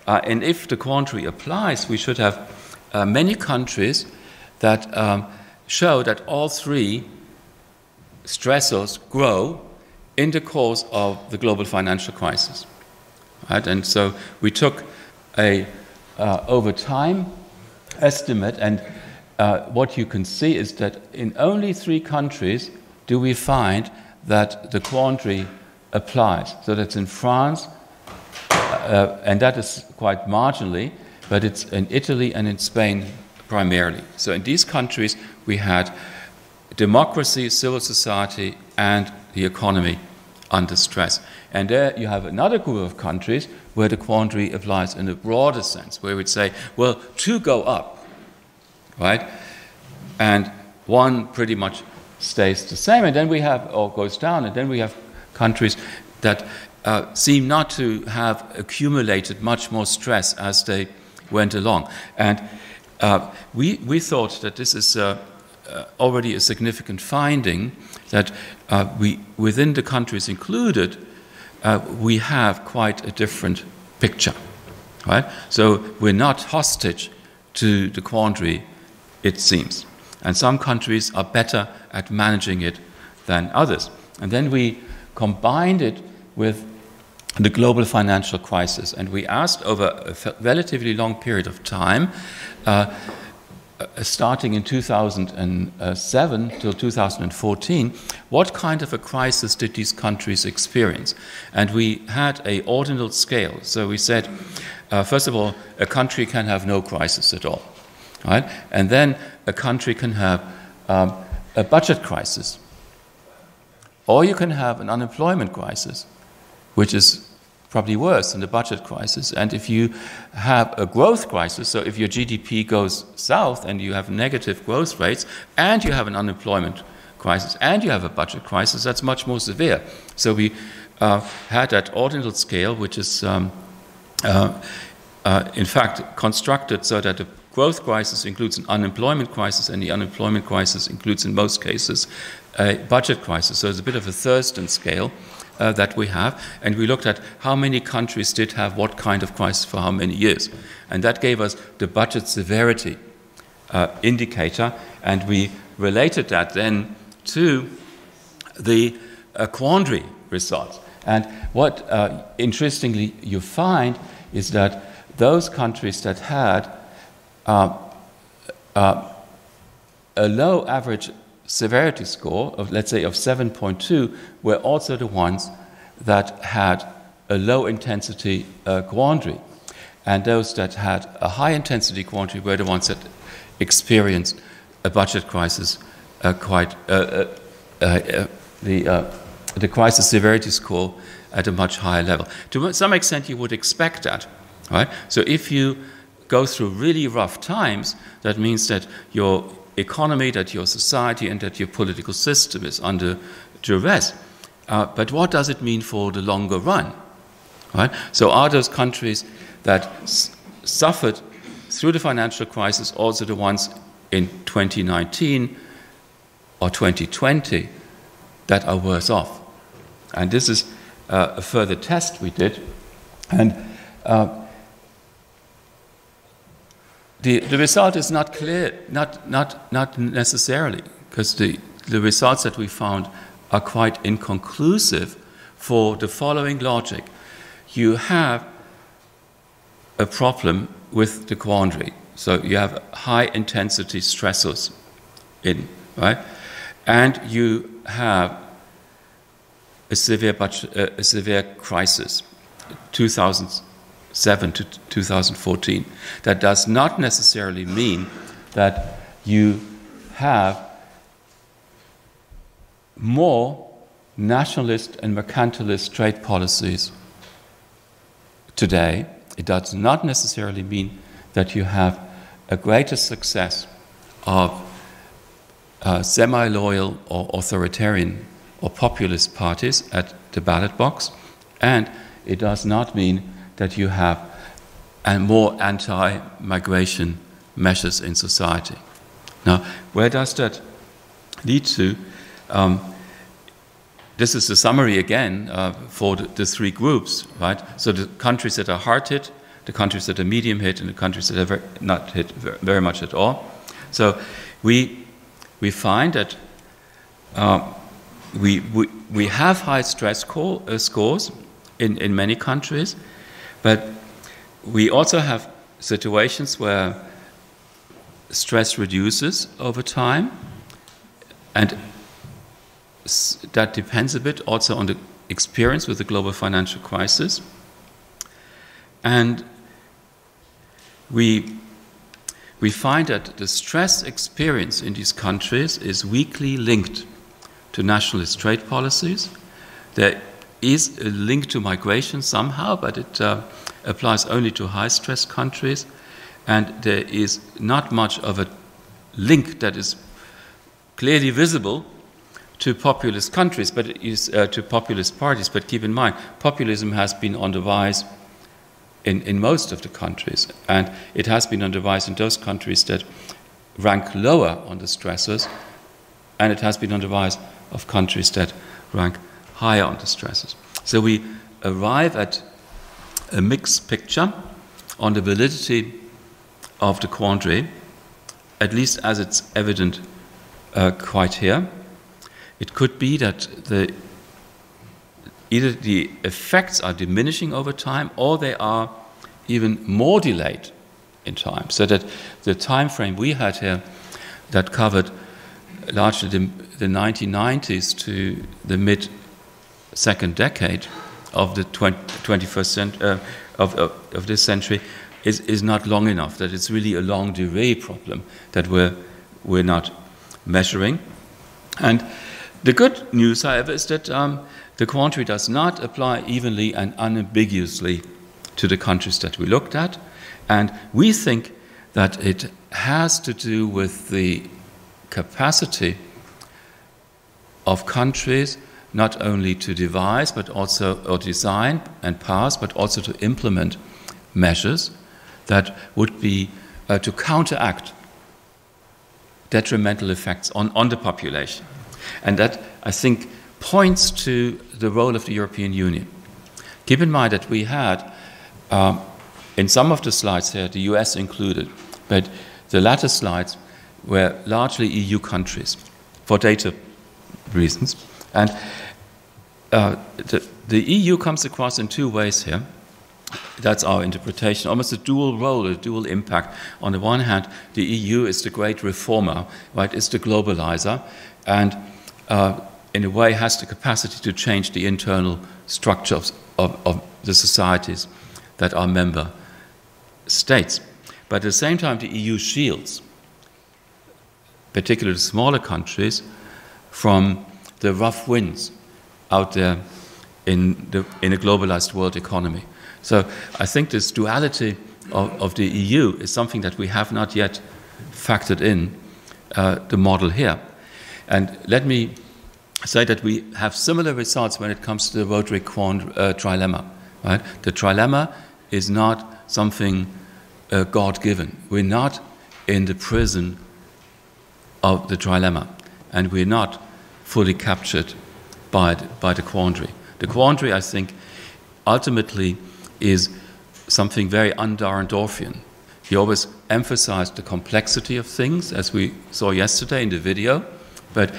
and if the quandary applies, we should have many countries that show that all three stressors grow in the course of the global financial crisis. Right? And so we took a over time estimate, and what you can see is that in only 3 countries do we find that the quandary applies. So that's in France, and that is quite marginally, but it's in Italy and in Spain primarily. So in these countries we had democracy, civil society, and the economy under stress. And there you have another group of countries where the quandary applies in a broader sense, where we'd say, well, 2 go up, right? And 1 pretty much stays the same, and then we have, or goes down, and then we have countries that seem not to have accumulated much more stress as they went along. And we thought that this is already a significant finding, that within the countries included, we have quite a different picture. Right? So we're not hostage to the quandary, it seems. And some countries are better at managing it than others. And then we combined it with the global financial crisis. And we asked over a relatively long period of time, starting in 2007 till 2014, what kind of a crisis did these countries experience? And we had an ordinal scale. So we said, first of all, a country can have no crisis at all, right? And then a country can have a budget crisis, or you can have an unemployment crisis, which is probably worse than the budget crisis. And if you have a growth crisis, so if your GDP goes south and you have negative growth rates, and you have an unemployment crisis, and you have a budget crisis, that's much more severe. So we had that ordinal scale, which is in fact constructed so that the growth crisis includes an unemployment crisis, and the unemployment crisis includes, in most cases, a budget crisis. So it's a bit of a Thurston scale that we have, and we looked at how many countries did have what kind of crisis for how many years. And that gave us the budget severity indicator, and we related that then to the quandary results. And what, interestingly, you find is that those countries that had a low average severity score of, let's say, of 7.2 were also the ones that had a low intensity quandary. And those that had a high intensity quandary were the ones that experienced a budget crisis the crisis severity score at a much higher level. To some extent, you would expect that, right? So if you go through really rough times, that means that your economy, that your society, and that your political system is under duress. But what does it mean for the longer run? Right? So are those countries that suffered through the financial crisis also the ones in 2019 or 2020 that are worse off? And this is a further test we did. And the result is not clear, not necessarily, because the results that we found are quite inconclusive for the following logic. You have a problem with the quandary. So you have high intensity stressors in, right? And you have a severe crisis, 2007 to 2014. That does not necessarily mean that you have more nationalist and mercantilist trade policies today. It does not necessarily mean that you have a greater success of semi-loyal or authoritarian or populist parties at the ballot box, and it does not mean that you have more anti-migration measures in society. Now, where does that lead to? This is the summary again for the three groups, right? So the countries that are hard hit, the countries that are medium hit, and the countries that are not hit very much at all. So we find that we have high stress scores in many countries, but we also have situations where stress reduces over time, and that depends a bit also on the experience with the global financial crisis. And we find that the stress experience in these countries is weakly linked to nationalist trade policies. There is a link to migration somehow, but it applies only to high-stress countries. And there is not much of a link that is clearly visible to populist countries, but it is to populist parties. But keep in mind, populism has been on the rise in most of the countries, and it has been on the rise in those countries that rank lower on the stressors, and it has been on the rise of countries that rank higher on the stressors. So we arrive at a mixed picture on the validity of the quandary, at least as it's evident quite here. It could be that either the effects are diminishing over time, or they are even more delayed in time, so that the time frame we had here that covered largely the 1990s to the mid-second decade of the 21st century, of this century, is not long enough, that it's really a longue durée problem that we're not measuring. And the good news, however, is that the quandary does not apply evenly and unambiguously to the countries that we looked at, and we think that it has to do with the capacity of countries not only to devise but also, or design and pass, but also to implement measures that would be to counteract detrimental effects on the population. And that, I think, points to the role of the European Union. Keep in mind that we had, in some of the slides here, the US included, but the latter slides were largely EU countries for data reasons. And the EU comes across in two ways here. That's our interpretation, almost a dual role, a dual impact. On the one hand, the EU is the great reformer, right? It's the globalizer, and in a way has the capacity to change the internal structures of the societies that are member states. But at the same time, the EU shields, particularly smaller countries, from the rough winds out there in a globalized world economy. So I think this duality of the EU is something that we have not yet factored in the model here. And let me say that we have similar results when it comes to the Roderick trilemma. Right? The trilemma is not something God-given. We're not in the prison of the trilemma, and we're not fully captured by the quandary. The quandary, I think, ultimately is something very un-Dahrendorfian. He always emphasized the complexity of things, as we saw yesterday in the video, but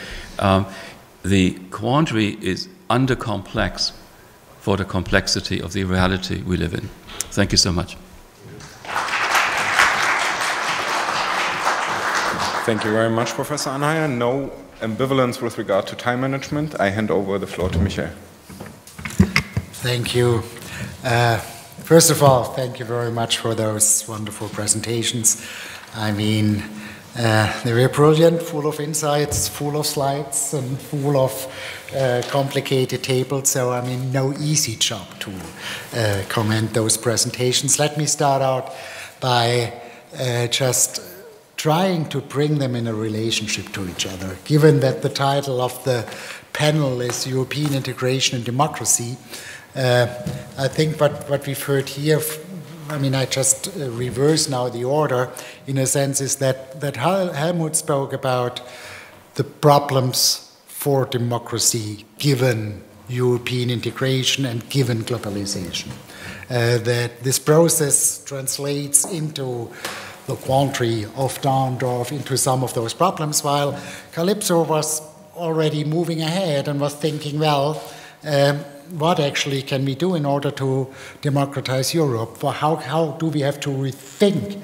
the quandary is under-complex for the complexity of the reality we live in. Thank you so much. Thank you very much, Professor Anheier. No ambivalence with regard to time management. I hand over the floor to Michael. Thank you. First of all, thank you very much for those wonderful presentations. I mean, they were brilliant, full of insights, full of slides, and full of complicated tables. So, I mean, no easy job to comment those presentations. Let me start out by just trying to bring them in a relationship to each other. Given that the title of the panel is European Integration and Democracy, I think what we've heard here, I mean, I just reverse now the order, in a sense, is that Helmut spoke about the problems for democracy given European integration and given globalization. That this process translates into the quandary of Dahrendorf, into some of those problems, while Kalypso was already moving ahead and was thinking, well, what actually can we do in order to democratize Europe? How do we have to rethink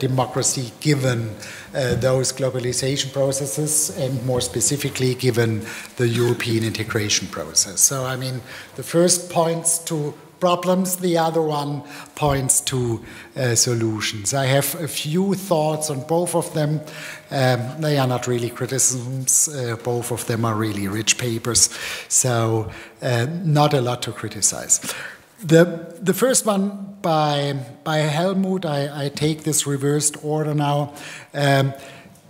democracy given those globalization processes, and more specifically given the European integration process? So, I mean, the first points to problems, the other one points to solutions. I have a few thoughts on both of them. They are not really criticisms. Both of them are really rich papers, so not a lot to criticize. The first one by Helmut, I take this reversed order now.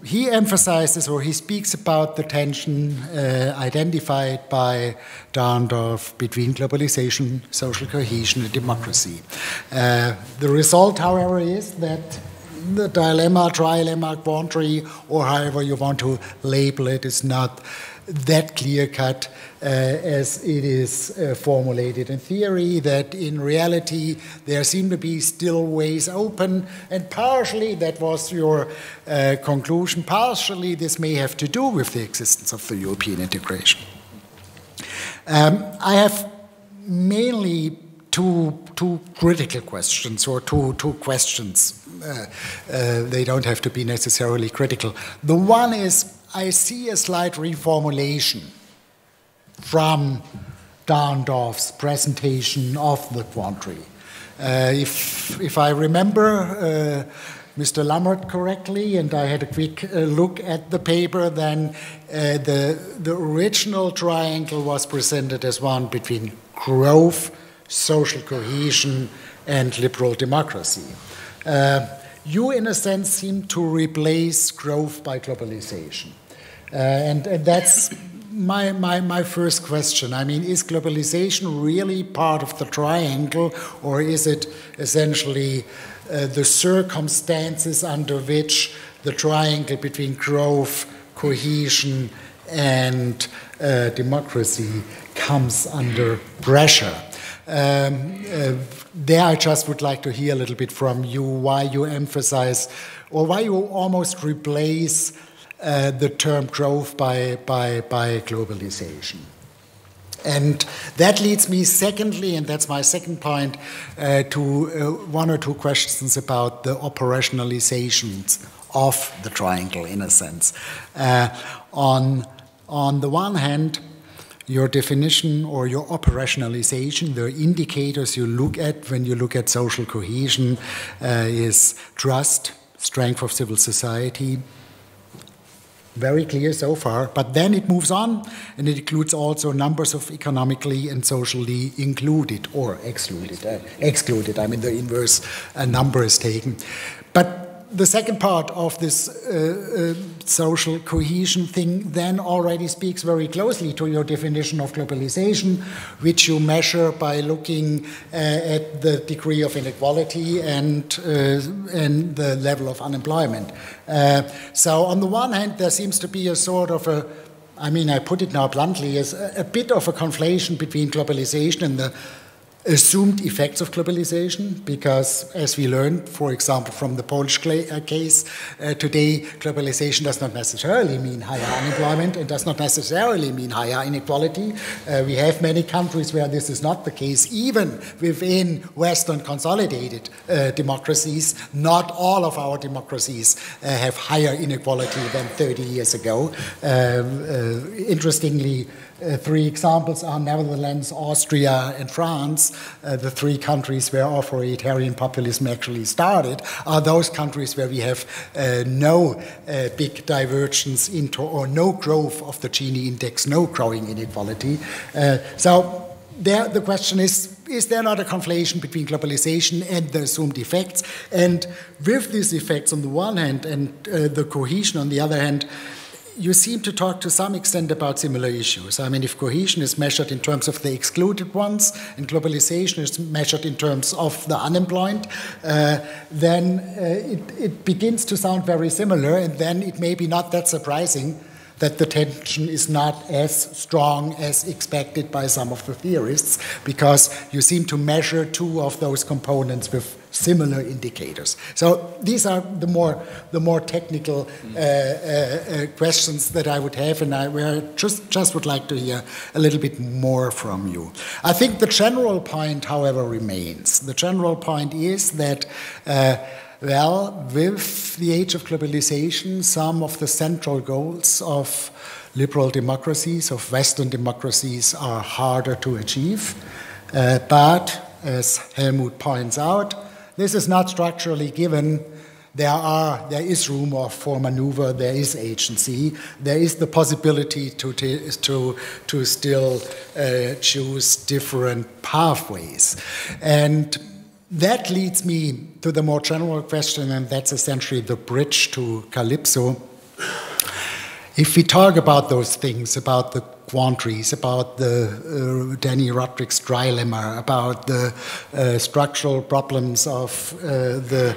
he emphasizes, or he speaks about the tension identified by Dahrendorf between globalization, social cohesion, and democracy. The result, however, is that the dilemma, trilemma, quandary, or however you want to label it, is not that clear-cut as it is formulated in theory, that in reality there seem to be still ways open, and partially that was your conclusion, partially this may have to do with the existence of the European integration. I have mainly two critical questions, or two questions. They don't have to be necessarily critical. The one is, I see a slight reformulation from Dahrendorf's presentation of the quandary. If I remember Mr. Lammert correctly, and I had a quick look at the paper, then the original triangle was presented as one between growth, social cohesion, and liberal democracy. You, in a sense, seem to replace growth by globalization. And that's my first question. I mean, is globalization really part of the triangle, or is it essentially the circumstances under which the triangle between growth, cohesion, and democracy comes under pressure? There I just would like to hear a little bit from you why you emphasize, or why you almost replace the term growth by globalization. And that leads me secondly, and that's my second point, to one or two questions about the operationalizations of the triangle, in a sense. On the one hand, your definition or your operationalization, the indicators you look at when you look at social cohesion is trust, strength of civil society. Very clear so far, but then it moves on, and it includes also numbers of economically and socially included or excluded. I mean, the inverse number is taken. But the second part of this social cohesion thing then already speaks very closely to your definition of globalization, which you measure by looking at the degree of inequality and the level of unemployment. So on the one hand, there seems to be a sort of a, I mean, I put it now bluntly, as a bit of a conflation between globalization and the assumed effects of globalization, because as we learned, for example, from the Polish case today, globalization does not necessarily mean higher unemployment and does not necessarily mean higher inequality. We have many countries where this is not the case, even within Western consolidated democracies. Not all of our democracies have higher inequality than 30 years ago. Interestingly, three examples are Netherlands, Austria, and France. The three countries where authoritarian populism actually started are those countries where we have no big divergence into, or no growth of the Gini index, no growing inequality. So there, the question is there not a conflation between globalization and the assumed effects? And with these effects on the one hand and the cohesion on the other hand, you seem to talk to some extent about similar issues. I mean, if cohesion is measured in terms of the excluded ones and globalization is measured in terms of the unemployed, then it begins to sound very similar, and then it may be not that surprising that the tension is not as strong as expected by some of the theorists, because you seem to measure two of those components with similar indicators. So these are the more technical questions that I would have, and I just would like to hear a little bit more from you. I think the general point, however, remains. The general point is that well, with the age of globalization, some of the central goals of liberal democracies, of Western democracies, are harder to achieve. But, as Helmut points out, this is not structurally given. There is room for maneuver, there is agency, there is the possibility to still choose different pathways. And that leads me to the more general question, and that's essentially the bridge to Kalypso. If we talk about those things, about the quandaries, about the Danny Roderick's trilemma, about the structural problems of the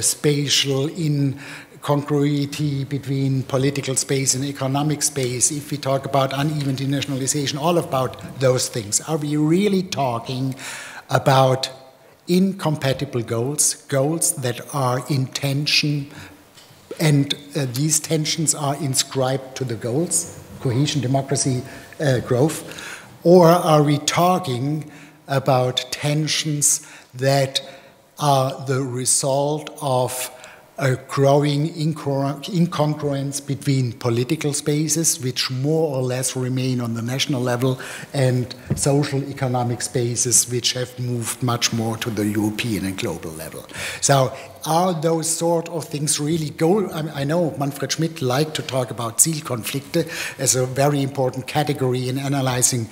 spatial incongruity between political space and economic space, if we talk about uneven denationalization, all about those things, are we really talking about incompatible goals, goals that are in tension, and these tensions are inscribed to the goals, cohesion, democracy, growth? Or are we talking about tensions that are the result of a growing incongruence between political spaces, which more or less remain on the national level, and social economic spaces, which have moved much more to the European and global level? So are those sort of things really goal? I know Manfred Schmidt liked to talk about Zielkonflikte as a very important category in analyzing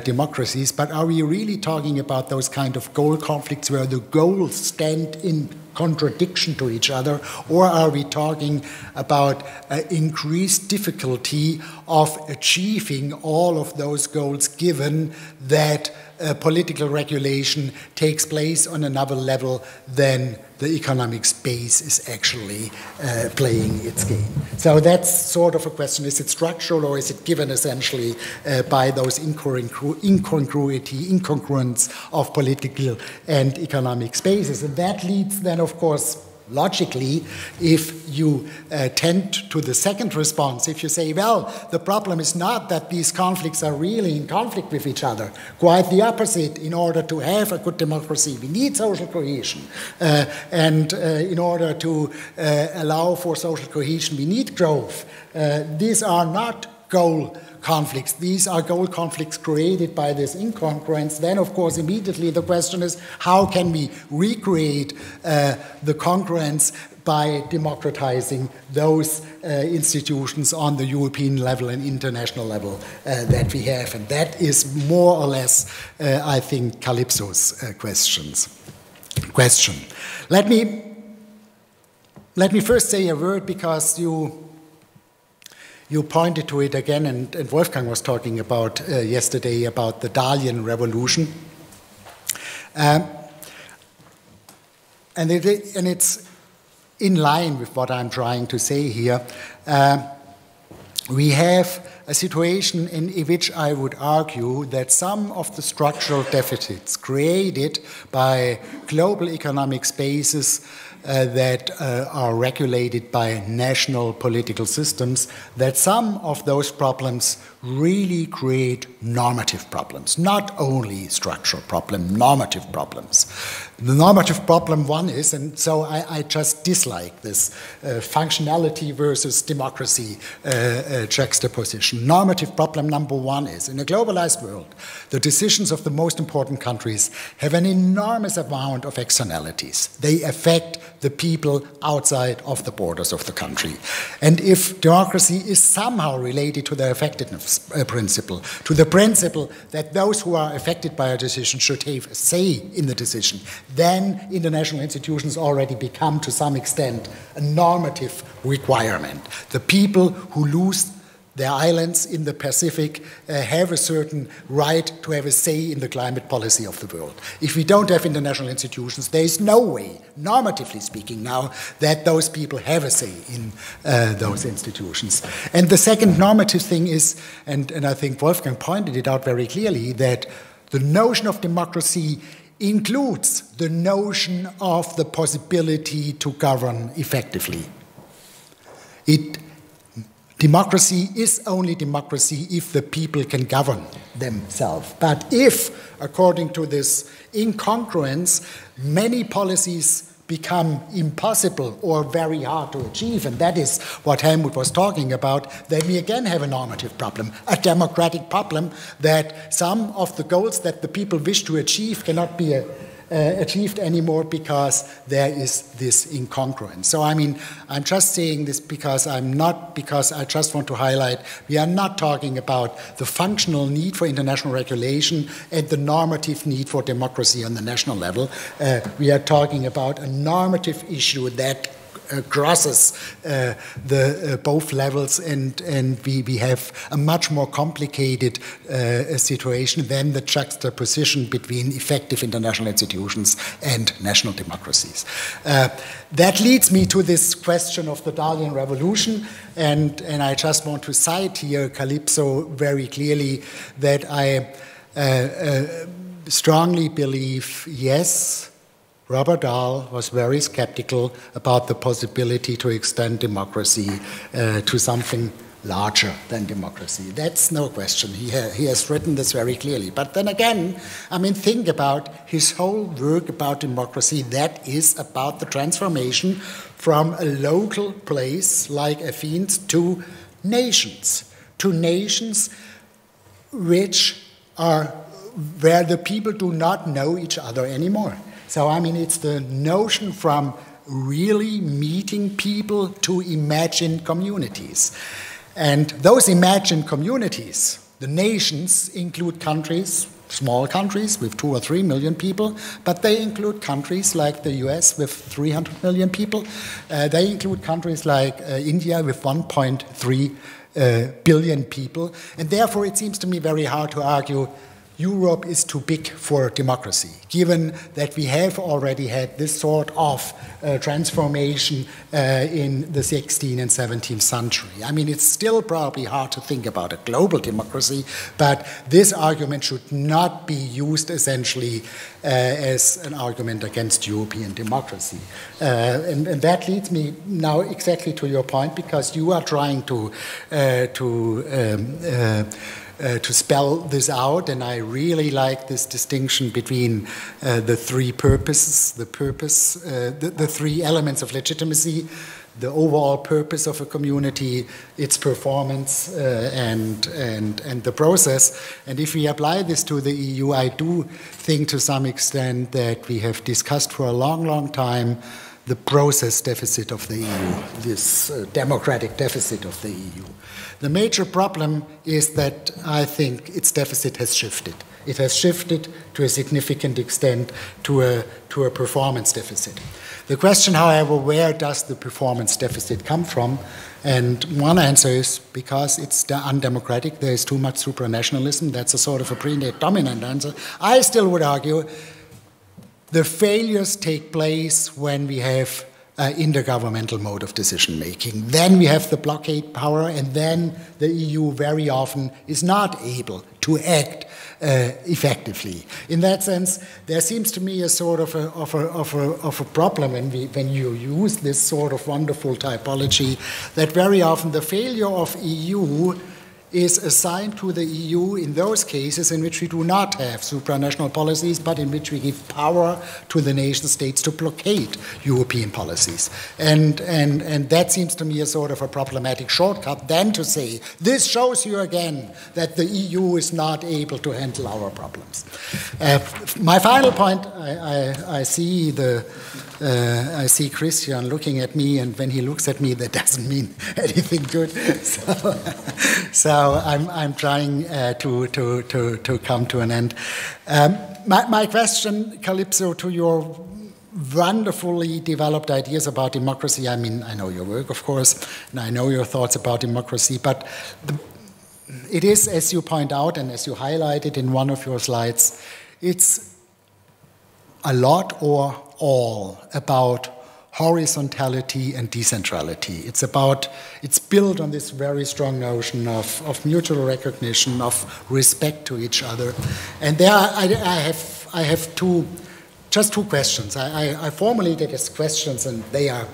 democracies, but are we really talking about those kind of goal conflicts where the goals stand in contradiction to each other, or are we talking about increased difficulty of achieving all of those goals given that political regulation takes place on another level than the economic space is actually playing its game? So that's sort of a question. Is it structural, or is it given essentially by those incongruence of political and economic spaces? And that leads then, of course, logically, if you tend to the second response, if you say, well, the problem is not that these conflicts are really in conflict with each other, quite the opposite. In order to have a good democracy, we need social cohesion. And in order to allow for social cohesion, we need growth. These are not goal conflicts. These are goal conflicts created by this incongruence. Then, of course, immediately the question is, how can we recreate the congruence by democratizing those institutions on the European level and international level that we have? And that is more or less, I think, Kalypso's question. Let me first say a word, because you pointed to it again, and Wolfgang was talking about yesterday about the Dalian Revolution. And it's in line with what I'm trying to say here. We have a situation in which I would argue that some of the structural deficits created by global economic spaces that are regulated by national political systems, that some of those problems really create normative problems, not only structural problems, normative problems. The normative problem one is, and so I just dislike this functionality versus democracy juxtaposition. Normative problem number one is, in a globalized world, the decisions of the most important countries have an enormous amount of externalities. They affect the people outside of the borders of the country. And if democracy is somehow related to the effectiveness principle, to the principle that those who are affected by a decision should have a say in the decision, then international institutions already become, to some extent, a normative requirement. The people who lose their islands in the Pacific have a certain right to have a say in the climate policy of the world. If we don't have international institutions, there is no way, normatively speaking now, that those people have a say in those institutions. And the second normative thing is, and I think Wolfgang pointed it out very clearly, that the notion of democracy includes the notion of the possibility to govern effectively. Democracy is only democracy if the people can govern themselves. But if, according to this incongruence, many policies become impossible or very hard to achieve, and that is what Helmut was talking about, then we again have a normative problem, a democratic problem, that some of the goals that the people wish to achieve cannot be achieved anymore because there is this incongruence. So I mean, I'm just saying this because I just want to highlight, we are not talking about the functional need for international regulation and the normative need for democracy on the national level. We are talking about a normative issue that crosses both levels, and we have a much more complicated situation than the juxtaposition between effective international institutions and national democracies. That leads me to this question of the Dalian Revolution, and I just want to cite here Kalypso very clearly, that I strongly believe, yes, Robert Dahl was very skeptical about the possibility to extend democracy to something larger than democracy. That's no question. He has written this very clearly. But then again, I mean, think about his whole work about democracy. That is about the transformation from a local place like Athens to nations which are where the people do not know each other anymore. So, I mean, it's the notion from really meeting people to imagine communities. And those imagined communities, the nations, include countries, small countries with 2 or 3 million people, but they include countries like the US with 300 million people. They include countries like India with 1.3 billion people. And therefore, it seems to me very hard to argue Europe is too big for democracy, given that we have already had this sort of transformation in the 16th and 17th century. I mean, it's still probably hard to think about a global democracy, but this argument should not be used essentially as an argument against European democracy. And that leads me now exactly to your point, because you are trying to spell this out, and I really like this distinction between the three purposes, the 3 elements of legitimacy, the overall purpose of a community, its performance, and the process. And if we apply this to the EU, I do think to some extent that we have discussed for a long, long time the process deficit of the EU, this democratic deficit of the EU. The major problem is that I think its deficit has shifted. It has shifted to a significant extent to a performance deficit. The question, however, where does the performance deficit come from? And one answer is because it's undemocratic, there is too much supranationalism. That's a sort of a predominant answer. I still would argue the failures take place when we have intergovernmental mode of decision making. Then we have the blockade power, and then the EU very often is not able to act effectively. In that sense, there seems to me a sort of a problem when you use this sort of wonderful typology, that very often the failure of EU is assigned to the EU in those cases in which we do not have supranational policies, but in which we give power to the nation states to blockade European policies. And that seems to me a sort of a problematic shortcut then to say, this shows you again that the EU is not able to handle our problems. My final point, I see Christian looking at me, and when he looks at me, that doesn't mean anything good. So I'm trying to come to an end. My question, Kalypso, to your wonderfully developed ideas about democracy. I mean, I know your work, of course, and I know your thoughts about democracy, but it is, as you point out and as you highlighted in one of your slides, it's a lot or all about horizontality and decentrality. It's built on this very strong notion of mutual recognition, of respect to each other. And there I have two questions. I formulated as questions, and they are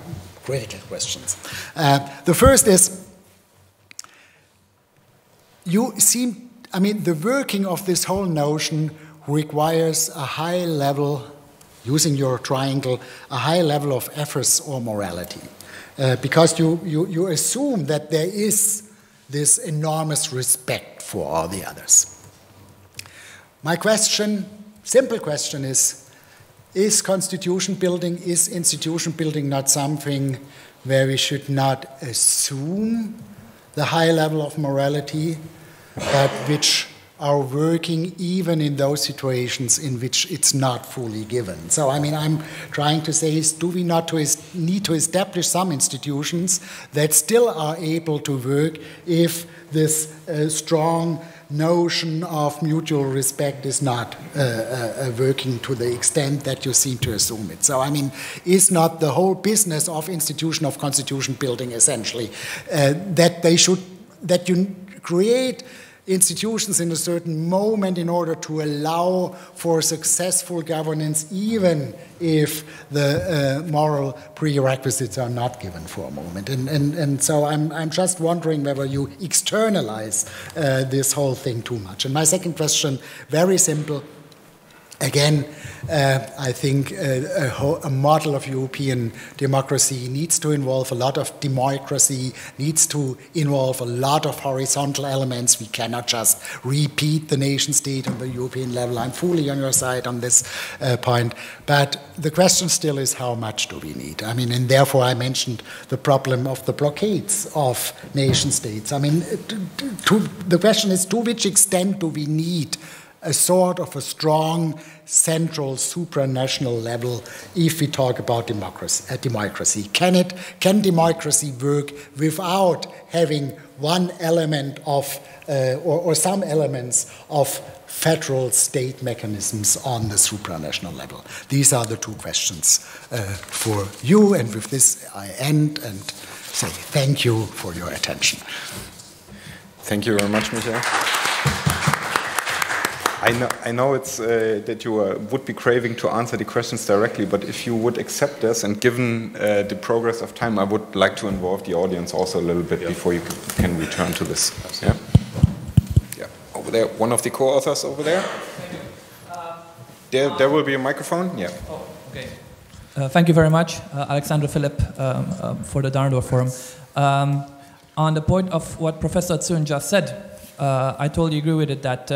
critical questions. The first is, the working of this whole notion requires a high level, using your triangle, a high level of ethos or morality. Because you assume that there is this enormous respect for all the others. My simple question is constitution building, is institution building not something where we should not assume the high level of morality, but which are working even in those situations in which it's not fully given. So, I mean, I'm trying to say is, do we not need to establish some institutions that still are able to work if this strong notion of mutual respect is not working to the extent that you seem to assume it. So, I mean, is not the whole business of institution of constitution building essentially that you create institutions in a certain moment in order to allow for successful governance, even if the moral prerequisites are not given for a moment. And so I'm just wondering whether you externalize this whole thing too much. And my second question, very simple. Again, I think a model of European democracy needs to involve a lot of democracy, needs to involve a lot of horizontal elements. We cannot just repeat the nation state on the European level. I'm fully on your side on this point. But the question still is, how much do we need? I mean, and therefore I mentioned the problem of the blockades of nation states. I mean, the question is, to which extent do we need a sort of a strong central supranational level if we talk about democracy? Can democracy work without having one element of or some elements of federal state mechanisms on the supranational level? These are the two questions for you, and with this I end and say thank you for your attention. Thank you very much, Michael. I know it's that you would be craving to answer the questions directly, but if you would accept this, and given the progress of time, I would like to involve the audience also a little bit before you can return to this. Yeah? Yeah. Over there, one of the co-authors over there. There will be a microphone. Yeah. Oh, okay. Thank you very much, Alexander Philipp, for the Dahrendorf Forum. On the point of what Professor Zürn just said, I totally agree with it that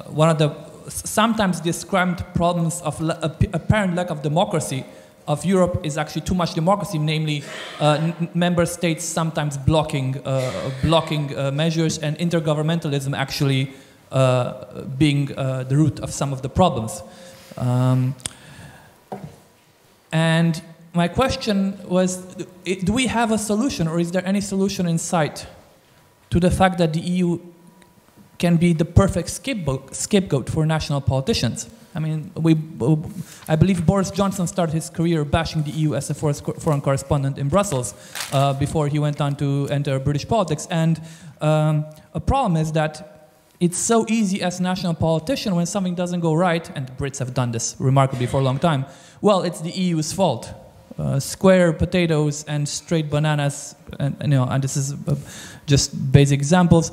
one of the sometimes described problems of apparent lack of democracy of Europe is actually too much democracy, namely member states sometimes blocking measures, and intergovernmentalism actually being the root of some of the problems. And my question was, do we have a solution, or is there any solution in sight to the fact that the EU can be the perfect scapegoat for national politicians? I mean, I believe Boris Johnson started his career bashing the EU as a foreign correspondent in Brussels before he went on to enter British politics. And a problem is that it's so easy as a national politician, when something doesn't go right, and the Brits have done this remarkably for a long time, well, it's the EU's fault. Square potatoes and straight bananas, and this is just basic examples.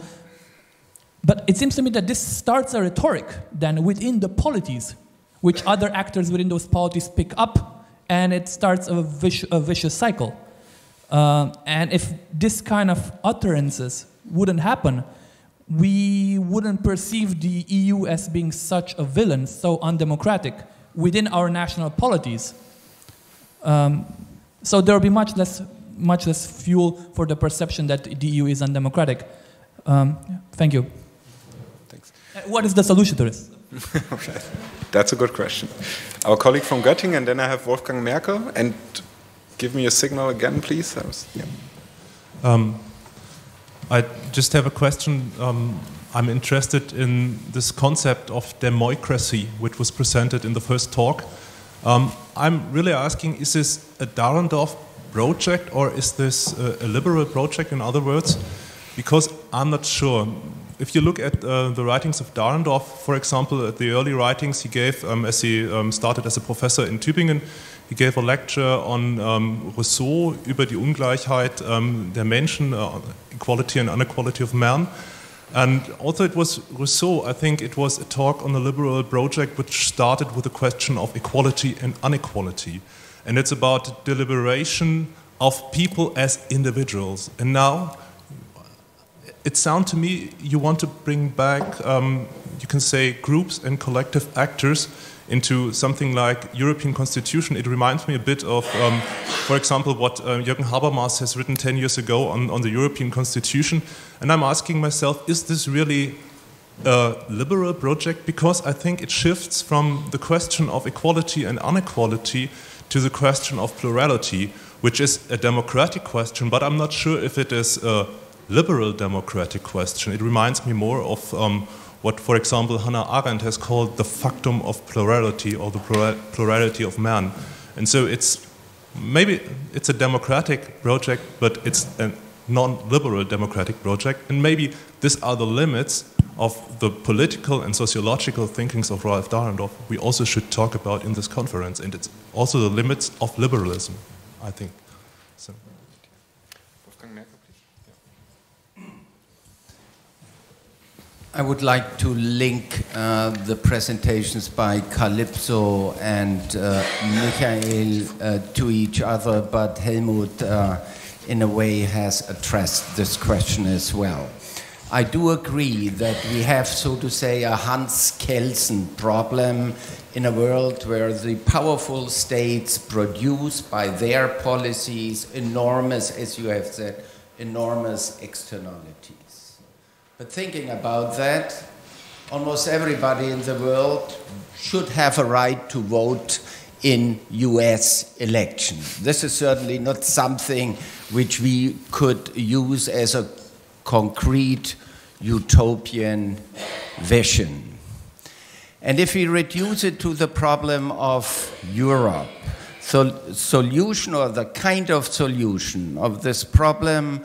But it seems to me that this starts a rhetoric then within the polities, which other actors within those polities pick up, and it starts a vicious cycle. And if this kind of utterances wouldn't happen, we wouldn't perceive the EU as being such a villain, so undemocratic, within our national polities. So there will be much less fuel for the perception that the EU is undemocratic. Thank you. Thanks. What is the solution to this? Okay. That's a good question. Our colleague from Göttingen, and then I have Wolfgang Merkel. And give me a signal again, please. I just have a question. I'm interested in this concept of democracy, which was presented in the first talk. I'm really asking, is this a Dahrendorf project, or is this a liberal project, in other words? Because I'm not sure. If you look at the writings of Dahrendorf, for example, at the early writings he gave, as he started as a professor in Tübingen, he gave a lecture on Rousseau über die Ungleichheit der Menschen, equality and inequality of man. And although it was Rousseau, I think it was a talk on the liberal project which started with the question of equality and inequality. And it's about deliberation of people as individuals. And now, it sounds to me you want to bring back, you can say, groups and collective actors into something like European Constitution. It reminds me a bit of, for example, what Jürgen Habermas has written 10 years ago on the European Constitution. And I'm asking myself, is this really a liberal project? Because I think it shifts from the question of equality and inequality to the question of plurality, which is a democratic question, but I'm not sure if it is a liberal democratic question. It reminds me more of what, for example, Hannah Arendt has called the factum of plurality, or the plurality of man. And so maybe it's a democratic project, but it's a non-liberal democratic project, and maybe these are the limits of the political and sociological thinkings of Ralph Dahrendorf we also should talk about in this conference, and it's also the limits of liberalism, I think. So. I would like to link the presentations by Kalypso and Michael to each other, but Helmut in a way has addressed this question as well. I do agree that we have, so to say, a Hans Kelsen problem in a world where the powerful states produce by their policies enormous, as you have said, enormous externalities. But thinking about that, almost everybody in the world should have a right to vote in US elections. This is certainly not something which we could use as a concrete utopian vision. And if we reduce it to the problem of Europe, solution, or the kind of solution of this problem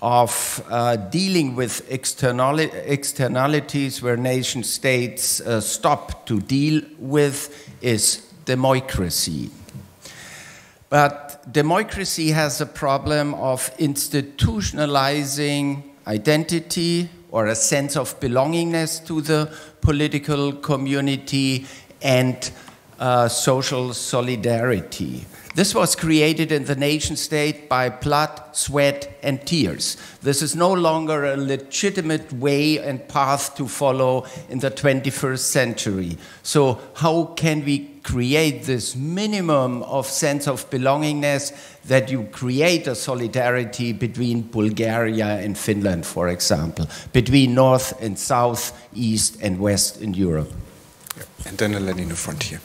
of dealing with externalities where nation states stop to deal with, is democracy. But democracy has a problem of institutionalizing identity or a sense of belongingness to the political community and social solidarity. This was created in the nation state by blood, sweat, and tears. This is no longer a legitimate way and path to follow in the 21st century. So how can we create this minimum of sense of belongingness that you create a solidarity between Bulgaria and Finland, for example, between North and South, East and West in Europe? Yeah. And then a lady in the front here.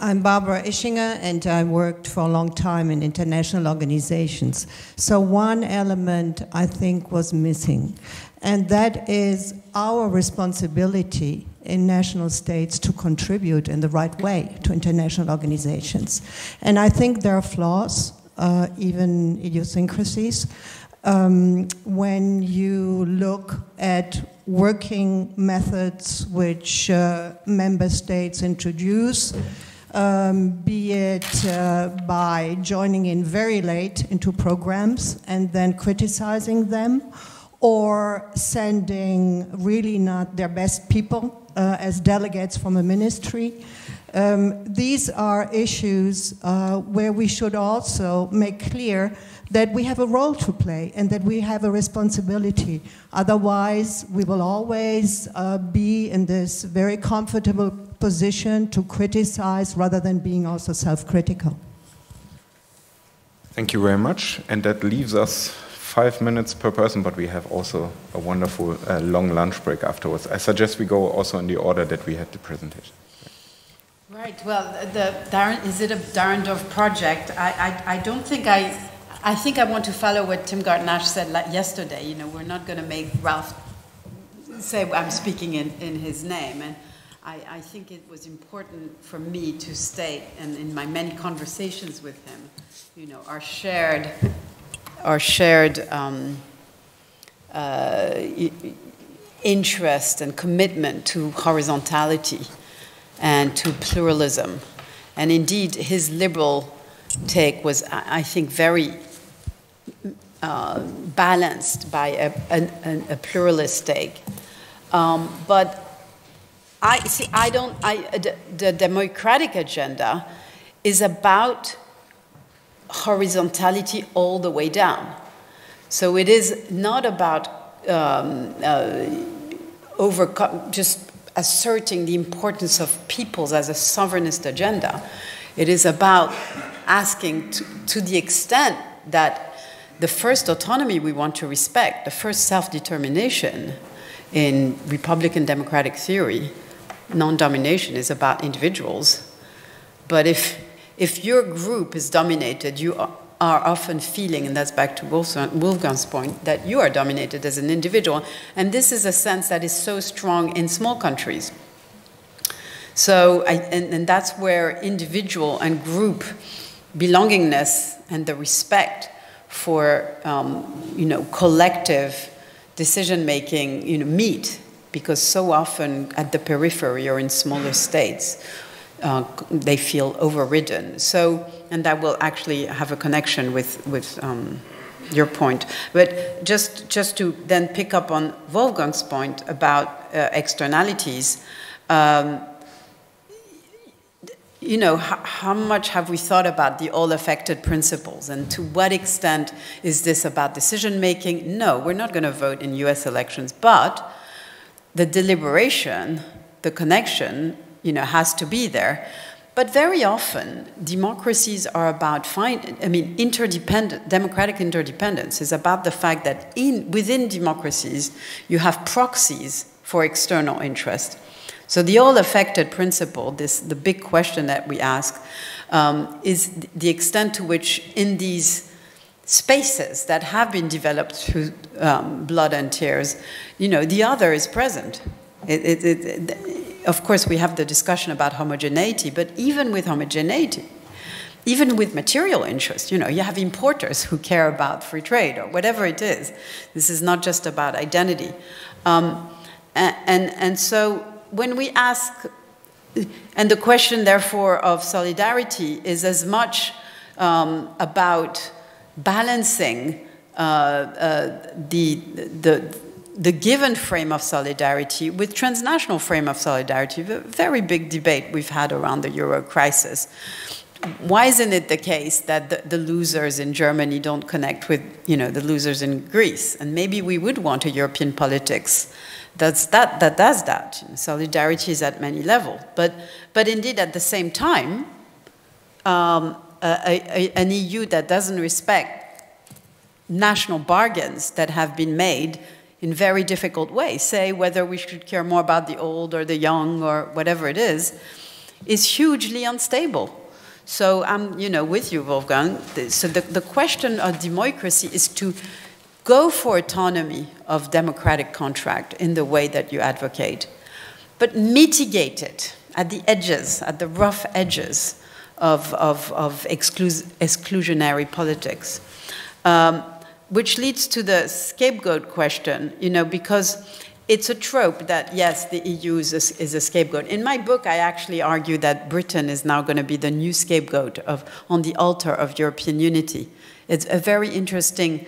I'm Barbara Ischinger, and I worked for a long time in international organizations. So one element I think was missing, and that is our responsibility in national states to contribute in the right way to international organizations. And I think there are flaws, even idiosyncrasies, when you look at working methods which member states introduce, be it by joining in very late into programs and then criticizing them, or sending really not their best people as delegates from a ministry. These are issues where we should also make clear that we have a role to play and that we have a responsibility. Otherwise, we will always be in this very comfortable position to criticize rather than being also self-critical. Thank you very much. And that leaves us 5 minutes per person, but we have also a wonderful long lunch break afterwards. I suggest we go also in the order that we had the presentation. Right, well, is it a Dahrendorf project? I don't think I think I want to follow what Tim Gartnash said yesterday. You know, we're not going to make Ralph say I'm speaking in his name. And I think it was important for me to state, and in my many conversations with him, you know, our shared interest and commitment to horizontality and to pluralism. And indeed, his liberal take was, I think, very balanced by a pluralist take. But the democratic agenda is about horizontality all the way down. So it is not about just asserting the importance of peoples as a sovereignist agenda. It is about asking, to the extent that the first autonomy we want to respect, the first self-determination in Republican democratic theory, non-domination is about individuals. But if your group is dominated, you are often feeling, and that's back to Wolfgang's point, that you are dominated as an individual. And this is a sense that is so strong in small countries. So, and that's where individual and group belongingness and the respect for, collective decision-making, meet, because so often at the periphery or in smaller states, they feel overridden. So, and that will actually have a connection with your point. But just to then pick up on Wolfgang's point about externalities, how much have we thought about the all-affected principles, and to what extent is this about decision-making? No, we're not going to vote in US elections, but the deliberation, the connection, has to be there. But very often, democracies are about democratic interdependence is about the fact that within democracies, you have proxies for external interest. So the all-affected principle, the big question that we ask, is the extent to which in these spaces that have been developed through blood and tears, the other is present. Of course, we have the discussion about homogeneity, but even with homogeneity, even with material interest, you have importers who care about free trade or whatever it is. This is not just about identity. And so when we ask, and the question, therefore, of solidarity is as much about balancing the given frame of solidarity with transnational frame of solidarity, a very big debate we've had around the Euro crisis. Why isn't it the case that the losers in Germany don't connect with, the losers in Greece? And maybe we would want a European politics that does that. Solidarity is at many levels. But indeed, at the same time, an EU that doesn't respect national bargains that have been made in very difficult ways, say whether we should care more about the old or the young or whatever it is hugely unstable. So I'm, with you, Wolfgang. So the question of democracy is to go for autonomy of democratic contract in the way that you advocate, but mitigate it at the edges, at the rough edges of exclusionary politics. Which leads to the scapegoat question, because it's a trope that, yes, the EU is a scapegoat. In my book, I actually argue that Britain is now going to be the new scapegoat on the altar of European unity. It's a very interesting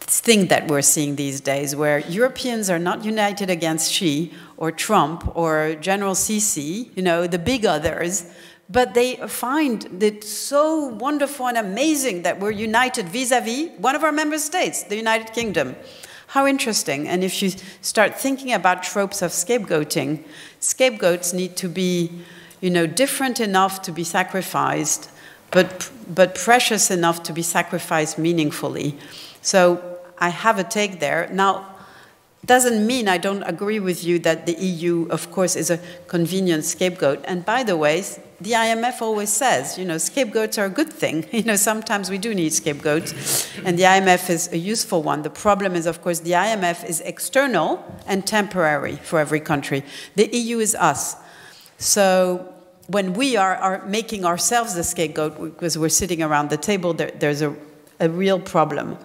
thing that we're seeing these days, where Europeans are not united against Xi or Trump or General Sisi, the big others, but they find it so wonderful and amazing that we're united vis-à-vis one of our member states, the United Kingdom. How interesting. And if you start thinking about tropes of scapegoating, scapegoats need to be, different enough to be sacrificed, but precious enough to be sacrificed meaningfully. So I have a take there. Now, doesn't mean I don't agree with you that the EU, of course, is a convenient scapegoat. And by the way, the IMF always says, scapegoats are a good thing. Sometimes we do need scapegoats, and the IMF is a useful one. The problem is, of course, the IMF is external and temporary for every country. The EU is us. So when we are making ourselves the scapegoat because we're sitting around the table, there's a real problem.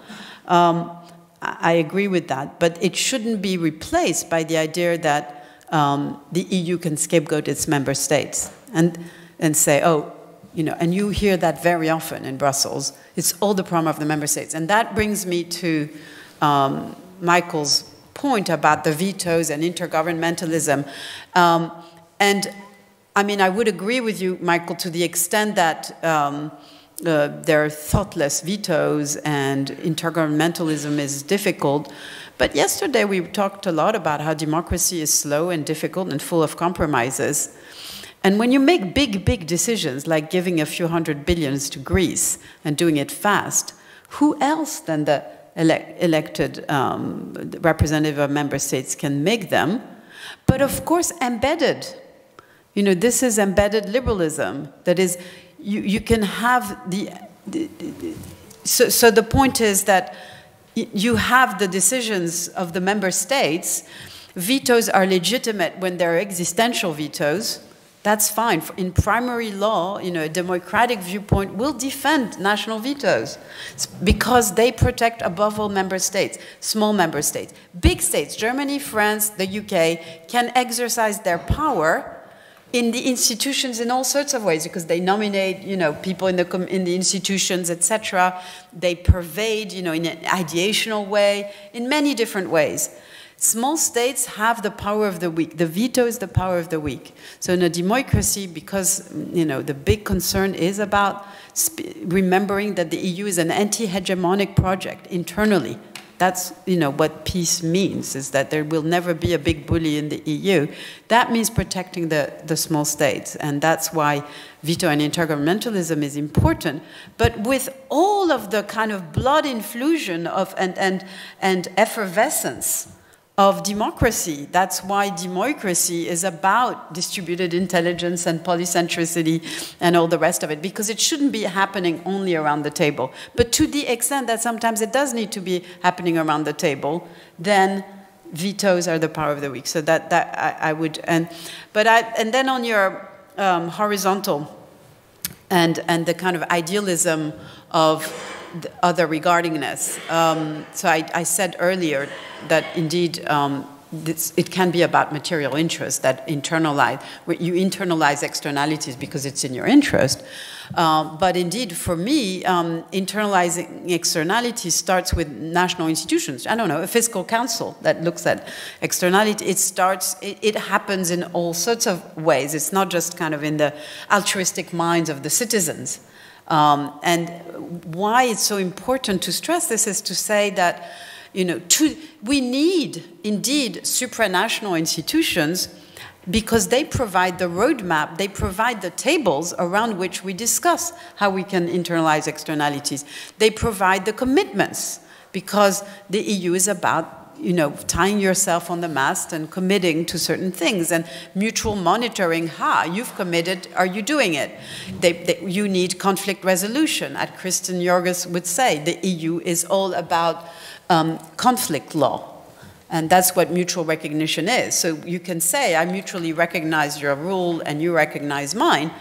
I agree with that, but it shouldn't be replaced by the idea that the EU can scapegoat its member states and say, and you hear that very often in Brussels, it's all the problem of the member states. And that brings me to Michael's point about the vetoes and intergovernmentalism. And I would agree with you, Michael, to the extent that there are thoughtless vetoes and intergovernmentalism is difficult. But yesterday we talked a lot about how democracy is slow and difficult and full of compromises. And when you make big decisions, like giving a few $100 billion to Greece and doing it fast, who else than the elected representative of member states can make them? But of course, embedded. You know, this is embedded liberalism. That is, you can have so the point is that you have the decisions of the member states. Vetoes are legitimate when they're existential vetoes. That's fine. In primary law, you know, a democratic viewpoint will defend national vetoes because they protect, above all, member states, small member states. Big states, Germany, France, the UK, can exercise their power in the institutions in all sorts of ways because they nominate, you know, people in the institutions, etc. They pervade, you know, in an ideational way, in many different ways. Small states have the power of the weak. The veto is the power of the weak. So in a democracy, because, you know, the big concern is about remembering that the EU is an anti-hegemonic project internally. That's, you know, what peace means, is that there will never be a big bully in the EU. That means protecting the small states. And that's why veto and intergovernmentalism is important. But with all of the kind of blood infusion of and effervescence of democracy. That's why democracy is about distributed intelligence and polycentricity and all the rest of it, because it shouldn't be happening only around the table. But to the extent that sometimes it does need to be happening around the table, then vetoes are the power of the weak. So that I would, and then on your horizontal and the kind of idealism of the other regardingness. So I said earlier that indeed it can be about material interest, that you internalize externalities because it's in your interest. But indeed, for me, internalizing externalities starts with national institutions. I don't know, a fiscal council that looks at externality. It happens in all sorts of ways. It's not just kind of in the altruistic minds of the citizens. And why it's so important to stress this is to say that, you know, we need, indeed, supranational institutions because they provide the roadmap, they provide the tables around which we discuss how we can internalize externalities. They provide the commitments because the EU is about, you know, tying yourself on the mast and committing to certain things and mutual monitoring. You've committed, are you doing it? You need conflict resolution. As Kristen Jorges would say, the EU is all about conflict law. And that's what mutual recognition is. So you can say, I mutually recognize your rule and you recognize mine,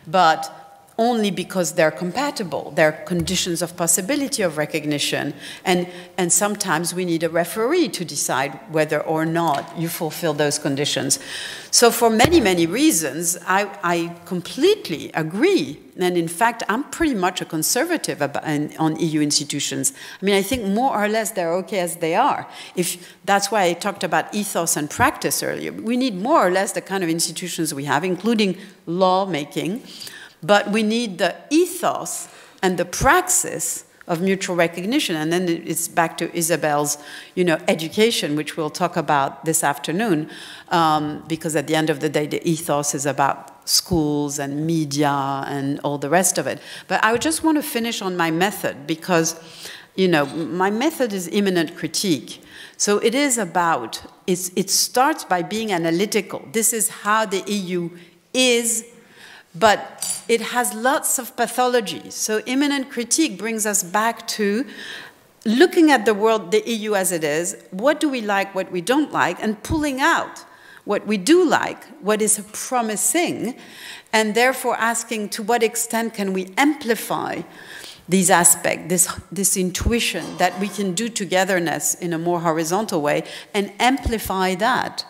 but only because they're compatible. They're conditions of possibility of recognition. And sometimes we need a referee to decide whether or not you fulfill those conditions. So for many, many reasons, I completely agree. And in fact, I'm pretty much a conservative on EU institutions. I mean, I think more or less they're okay as they are. That's why I talked about ethos and practice earlier. We need more or less the kind of institutions we have, including lawmaking. But we need the ethos and the praxis of mutual recognition. And then it's back to Isabel's, you know, education, which we'll talk about this afternoon, because at the end of the day, the ethos is about schools and media and all the rest of it. But I just want to finish on my method because, you know, my method is immanent critique. So it is about, it starts by being analytical. This is how the EU is, but it has lots of pathologies. So immanent critique brings us back to looking at the world, the EU as it is, what do we like, what we don't like, and pulling out what we do like, what is promising, and therefore asking to what extent can we amplify these aspects, this intuition that we can do togetherness in a more horizontal way and amplify that.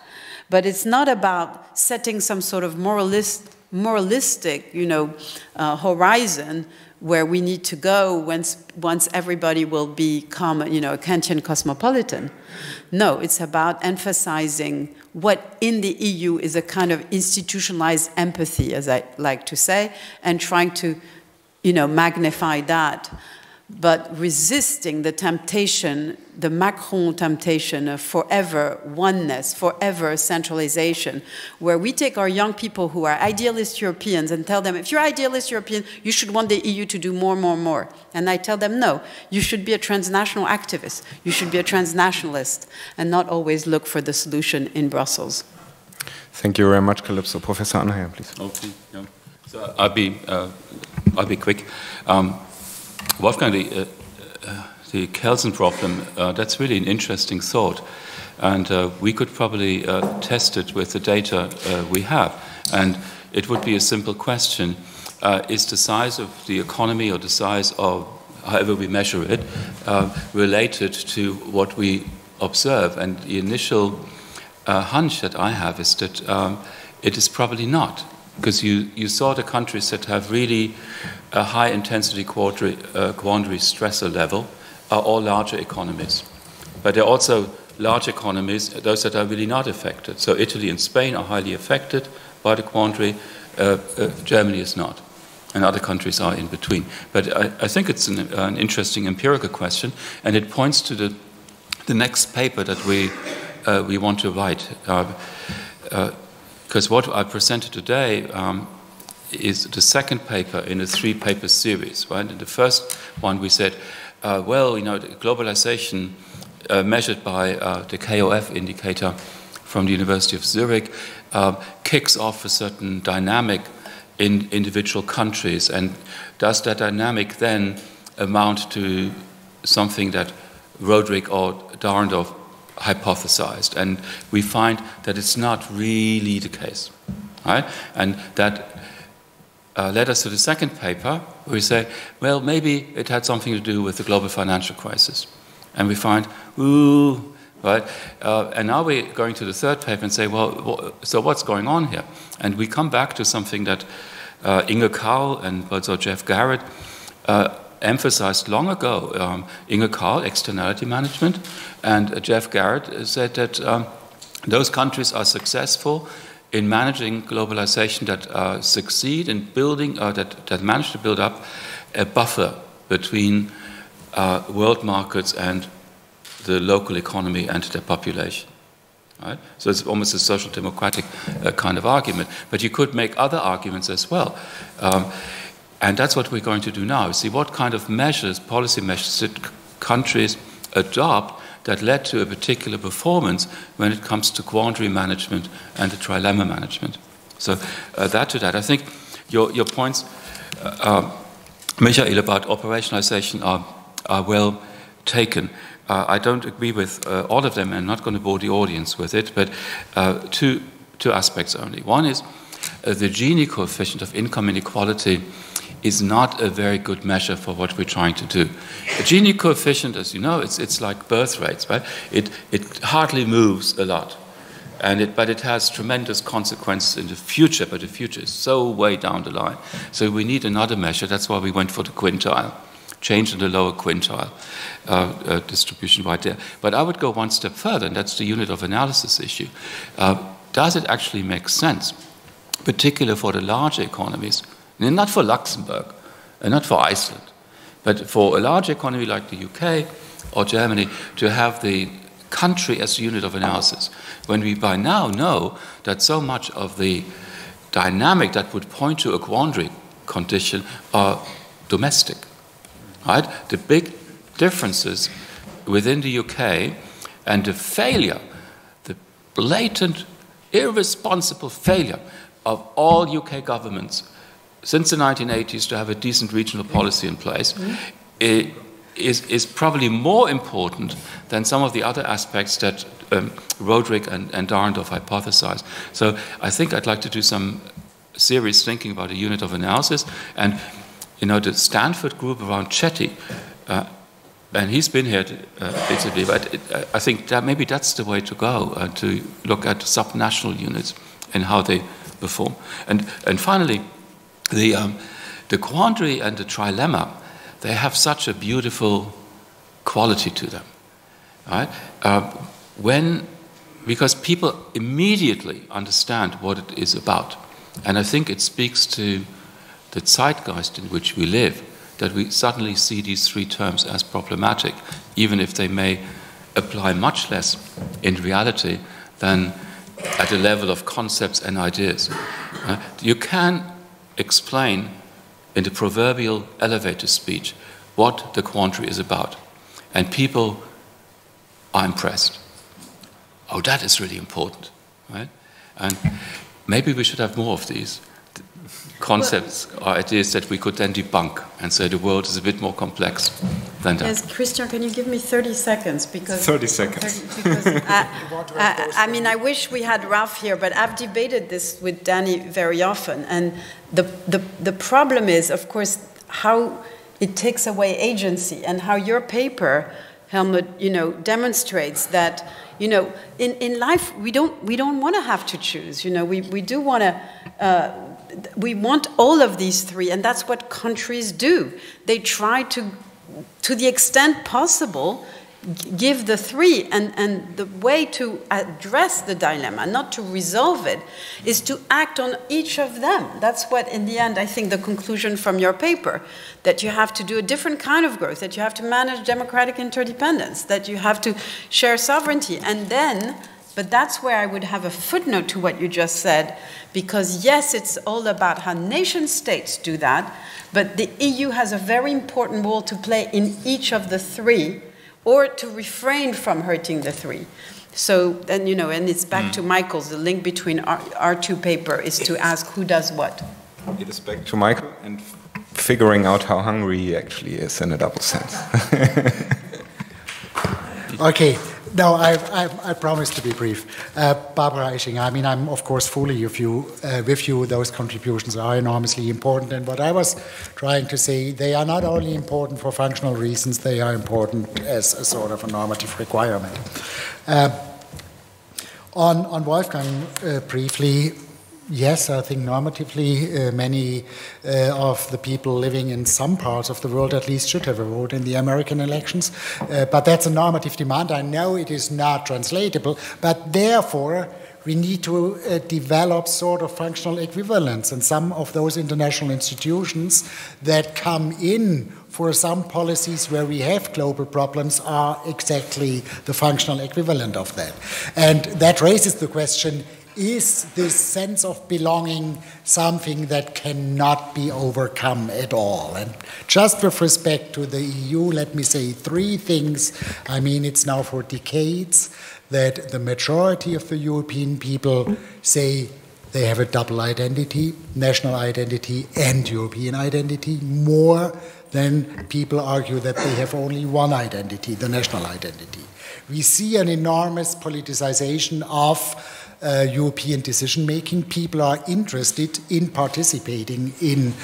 But it's not about setting some sort of moralistic, you know, horizon where we need to go once everybody will become, you know, a Kantian cosmopolitan. No, it's about emphasizing what in the EU is a kind of institutionalized empathy, as I like to say, and trying to, you know, magnify that but resisting the temptation, the Macron temptation of forever oneness, forever centralization, where we take our young people who are idealist Europeans and tell them, if you're idealist European, you should want the EU to do more, more, more. And I tell them, no, you should be a transnational activist. You should be a transnationalist and not always look for the solution in Brussels. Thank you very much, Kalypso. Professor Anheier, please. Okay, yeah. So I'll be quick. Wolfgang, the Kelsen problem, that's really an interesting thought. And we could probably test it with the data we have. And it would be a simple question. Is the size of the economy or the size of however we measure it related to what we observe? And the initial hunch that I have is that it is probably not. Because you saw the countries that have really a high-intensity quandary stressor level are all larger economies. But there are also large economies, those that are really not affected. So Italy and Spain are highly affected by the quandary. Germany is not. And other countries are in between. But I think it's an interesting empirical question, and it points to the next paper that we want to write. Because what I presented today is the second paper in a 3-paper series, right? In the first one we said, well, you know, the globalization measured by the KOF indicator from the University of Zurich kicks off a certain dynamic in individual countries, and does that dynamic then amount to something that Roderick or Dahrendorf hypothesized? And we find that it's not really the case, right? And that led us to the second paper, where we say, well, maybe it had something to do with the global financial crisis. And we find, ooh, right? And now we're going to the third paper and say, well, so what's going on here? And we come back to something that Inge Carl and also Jeff Garrett emphasized long ago. Inge Carl, externality management, and Jeff Garrett said that those countries are successful in managing globalization, that succeed in building, that manage to build up a buffer between world markets and the local economy and their population. Right? So it's almost a social democratic kind of argument. But you could make other arguments as well. And that's what we're going to do now. See what kind of measures, policy measures, did countries adopt that led to a particular performance when it comes to quandary management and the trilemma management. So that to that. I think your points, Michael, about operationalization are well taken. I don't agree with all of them. I'm not going to bore the audience with it, but two aspects only. One is the Gini coefficient of income inequality is not a very good measure for what we're trying to do. The Gini coefficient, as you know, it's like birth rates, right? It hardly moves a lot, but it has tremendous consequences in the future, but the future is so way down the line. So we need another measure. That's why we went for the quintile, change in the lower quintile distribution right there. But I would go one step further, and that's the unit of analysis issue. Does it actually make sense, particularly for the larger economies, and not for Luxembourg, and not for Iceland, but for a large economy like the UK or Germany, to have the country as a unit of analysis, when we by now know that so much of the dynamic that would point to a quandary condition are domestic, right? The big differences within the UK and the failure, the blatant, irresponsible failure of all UK governments since the 1980s to have a decent regional policy in place, is probably more important than some of the other aspects that Roderick and Dahrendorf hypothesized. So I think I'd like to do some serious thinking about a unit of analysis. And, you know, the Stanford group around Chetty, and he's been here recently, but I think that maybe that's the way to go, to look at subnational units and how they perform. And finally, the quandary and the trilemma, they have such a beautiful quality to them, right? Because people immediately understand what it is about. And I think it speaks to the zeitgeist in which we live, that we suddenly see these three terms as problematic, even if they may apply much less in reality than at the level of concepts and ideas. You can explain in the proverbial elevator speech what the quandary is about, and people are impressed. Oh, that is really important, right? And maybe we should have more of these concepts or ideas that we could then debunk and say the world is a bit more complex than that. Yes, Christian, can you give me 30 seconds? Because 30 seconds. Because I mean, I wish we had Rauh here, but I've debated this with Danny very often. And the problem is, of course, how it takes away agency, and how your paper, Helmut, demonstrates that, in life we don't want to have to choose. We do want to. We want all of these three, and that's what countries do. They try to the extent possible, give the three, and the way to address the dilemma, not to resolve it, is to act on each of them. That's what, in the end, I think the conclusion from your paper, that you have to do a different kind of growth, that you have to manage democratic interdependence, that you have to share sovereignty, and then, but that's where I would have a footnote to what you just said, because yes, it's all about how nation states do that, but the EU has a very important role to play in each of the three, or to refrain from hurting the three. So, and and it's back to Michael's, the link between our two paper is to ask who does what. It is back to Michael and figuring out how hungry he actually is in a double sense. Okay. No, I promise to be brief. Barbara Ischinger, I mean, I'm of course fully with you. Those contributions are enormously important. And what I was trying to say, they are not only important for functional reasons, they are important as a sort of a normative requirement. On Wolfgang, briefly, yes, I think normatively many of the people living in some parts of the world at least should have a vote in the American elections. But that's a normative demand. I know it is not translatable, but therefore we need to develop sort of functional equivalence. And some of those international institutions that come in for some policies where we have global problems are exactly the functional equivalent of that. And that raises the question, is this sense of belonging something that cannot be overcome at all? And just with respect to the EU, let me say three things. I mean, it's now for decades that the majority of the European people say they have a double identity, national identity and European identity, more than people argue that they have only one identity, the national identity. We see an enormous politicization of European decision-making. People are interested in participating in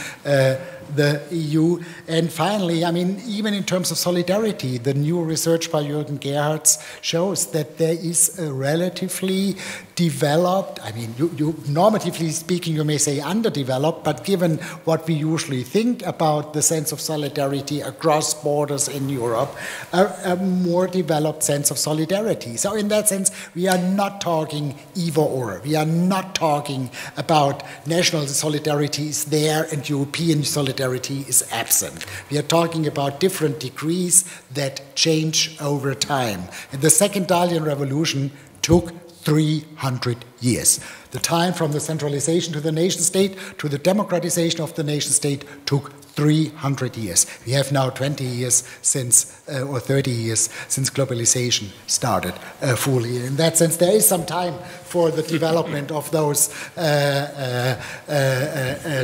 the EU. And finally, I mean, even in terms of solidarity, the new research by Jürgen Gerhardt shows that there is a relatively developed, I mean, you normatively speaking, you may say underdeveloped, but given what we usually think about the sense of solidarity across borders in Europe, a more developed sense of solidarity. So in that sense, we are not talking either or. We are not talking about national solidarity is there and European solidarity is absent. We are talking about different degrees that change over time. And the Second Dalian Revolution took 300 years. The time from the centralization to the nation state to the democratization of the nation state took 300 years. We have now 20 years since, or 30 years since globalization started fully. In that sense, there is some time for the development of those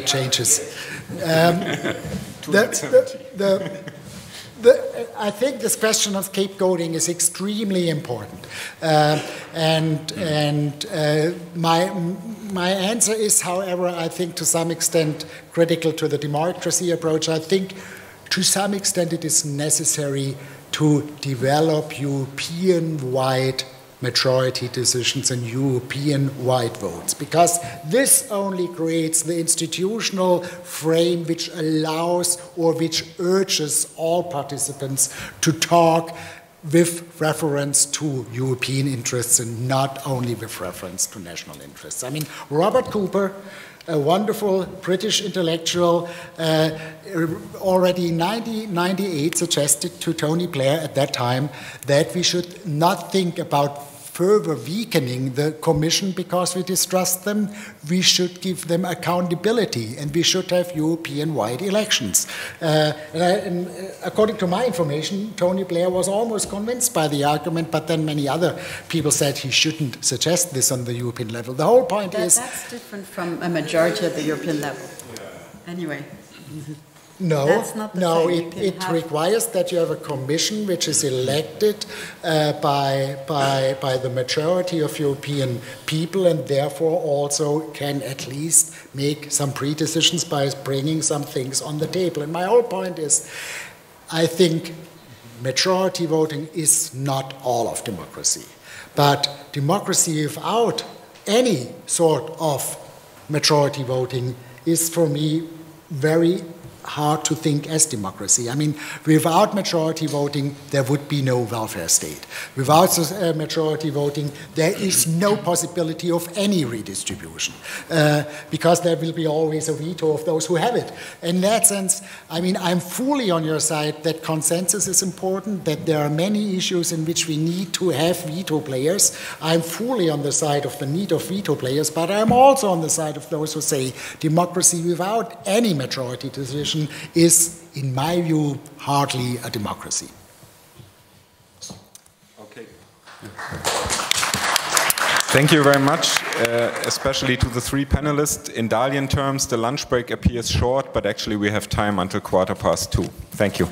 changes. I think this question of scapegoating is extremely important, my answer is, however, I think to some extent critical to the democracy approach. I think to some extent it is necessary to develop European-wide majority decisions and European-wide votes, because this only creates the institutional frame which allows or which urges all participants to talk with reference to European interests and not only with reference to national interests. I mean, Robert Cooper, a wonderful British intellectual, already in 1998 suggested to Tony Blair at that time that we should not think about further weakening the Commission because we distrust them. We should give them accountability and we should have European-wide elections. And according to my information, Tony Blair was almost convinced by the argument, but then many other people said he shouldn't suggest this on the European level. The whole point is... That's different from a majority at the European level. Anyway. No, it requires that you have a commission which is elected by the majority of European people and therefore also can at least make some pre-decisions by bringing some things on the table. And my whole point is, I think majority voting is not all of democracy. But democracy without any sort of majority voting is for me very hard to think as democracy. I mean, without majority voting, there would be no welfare state. Without majority voting, there is no possibility of any redistribution, because there will be always a veto of those who have it. In that sense, I mean, I'm fully on your side that consensus is important, that there are many issues in which we need to have veto players. I'm fully on the side of the need of veto players, but I'm also on the side of those who say democracy without any majority decision is, in my view, hardly a democracy. Okay. Thank you very much, especially to the three panelists. In Dalian terms, the lunch break appears short, but actually we have time until 2:15. Thank you.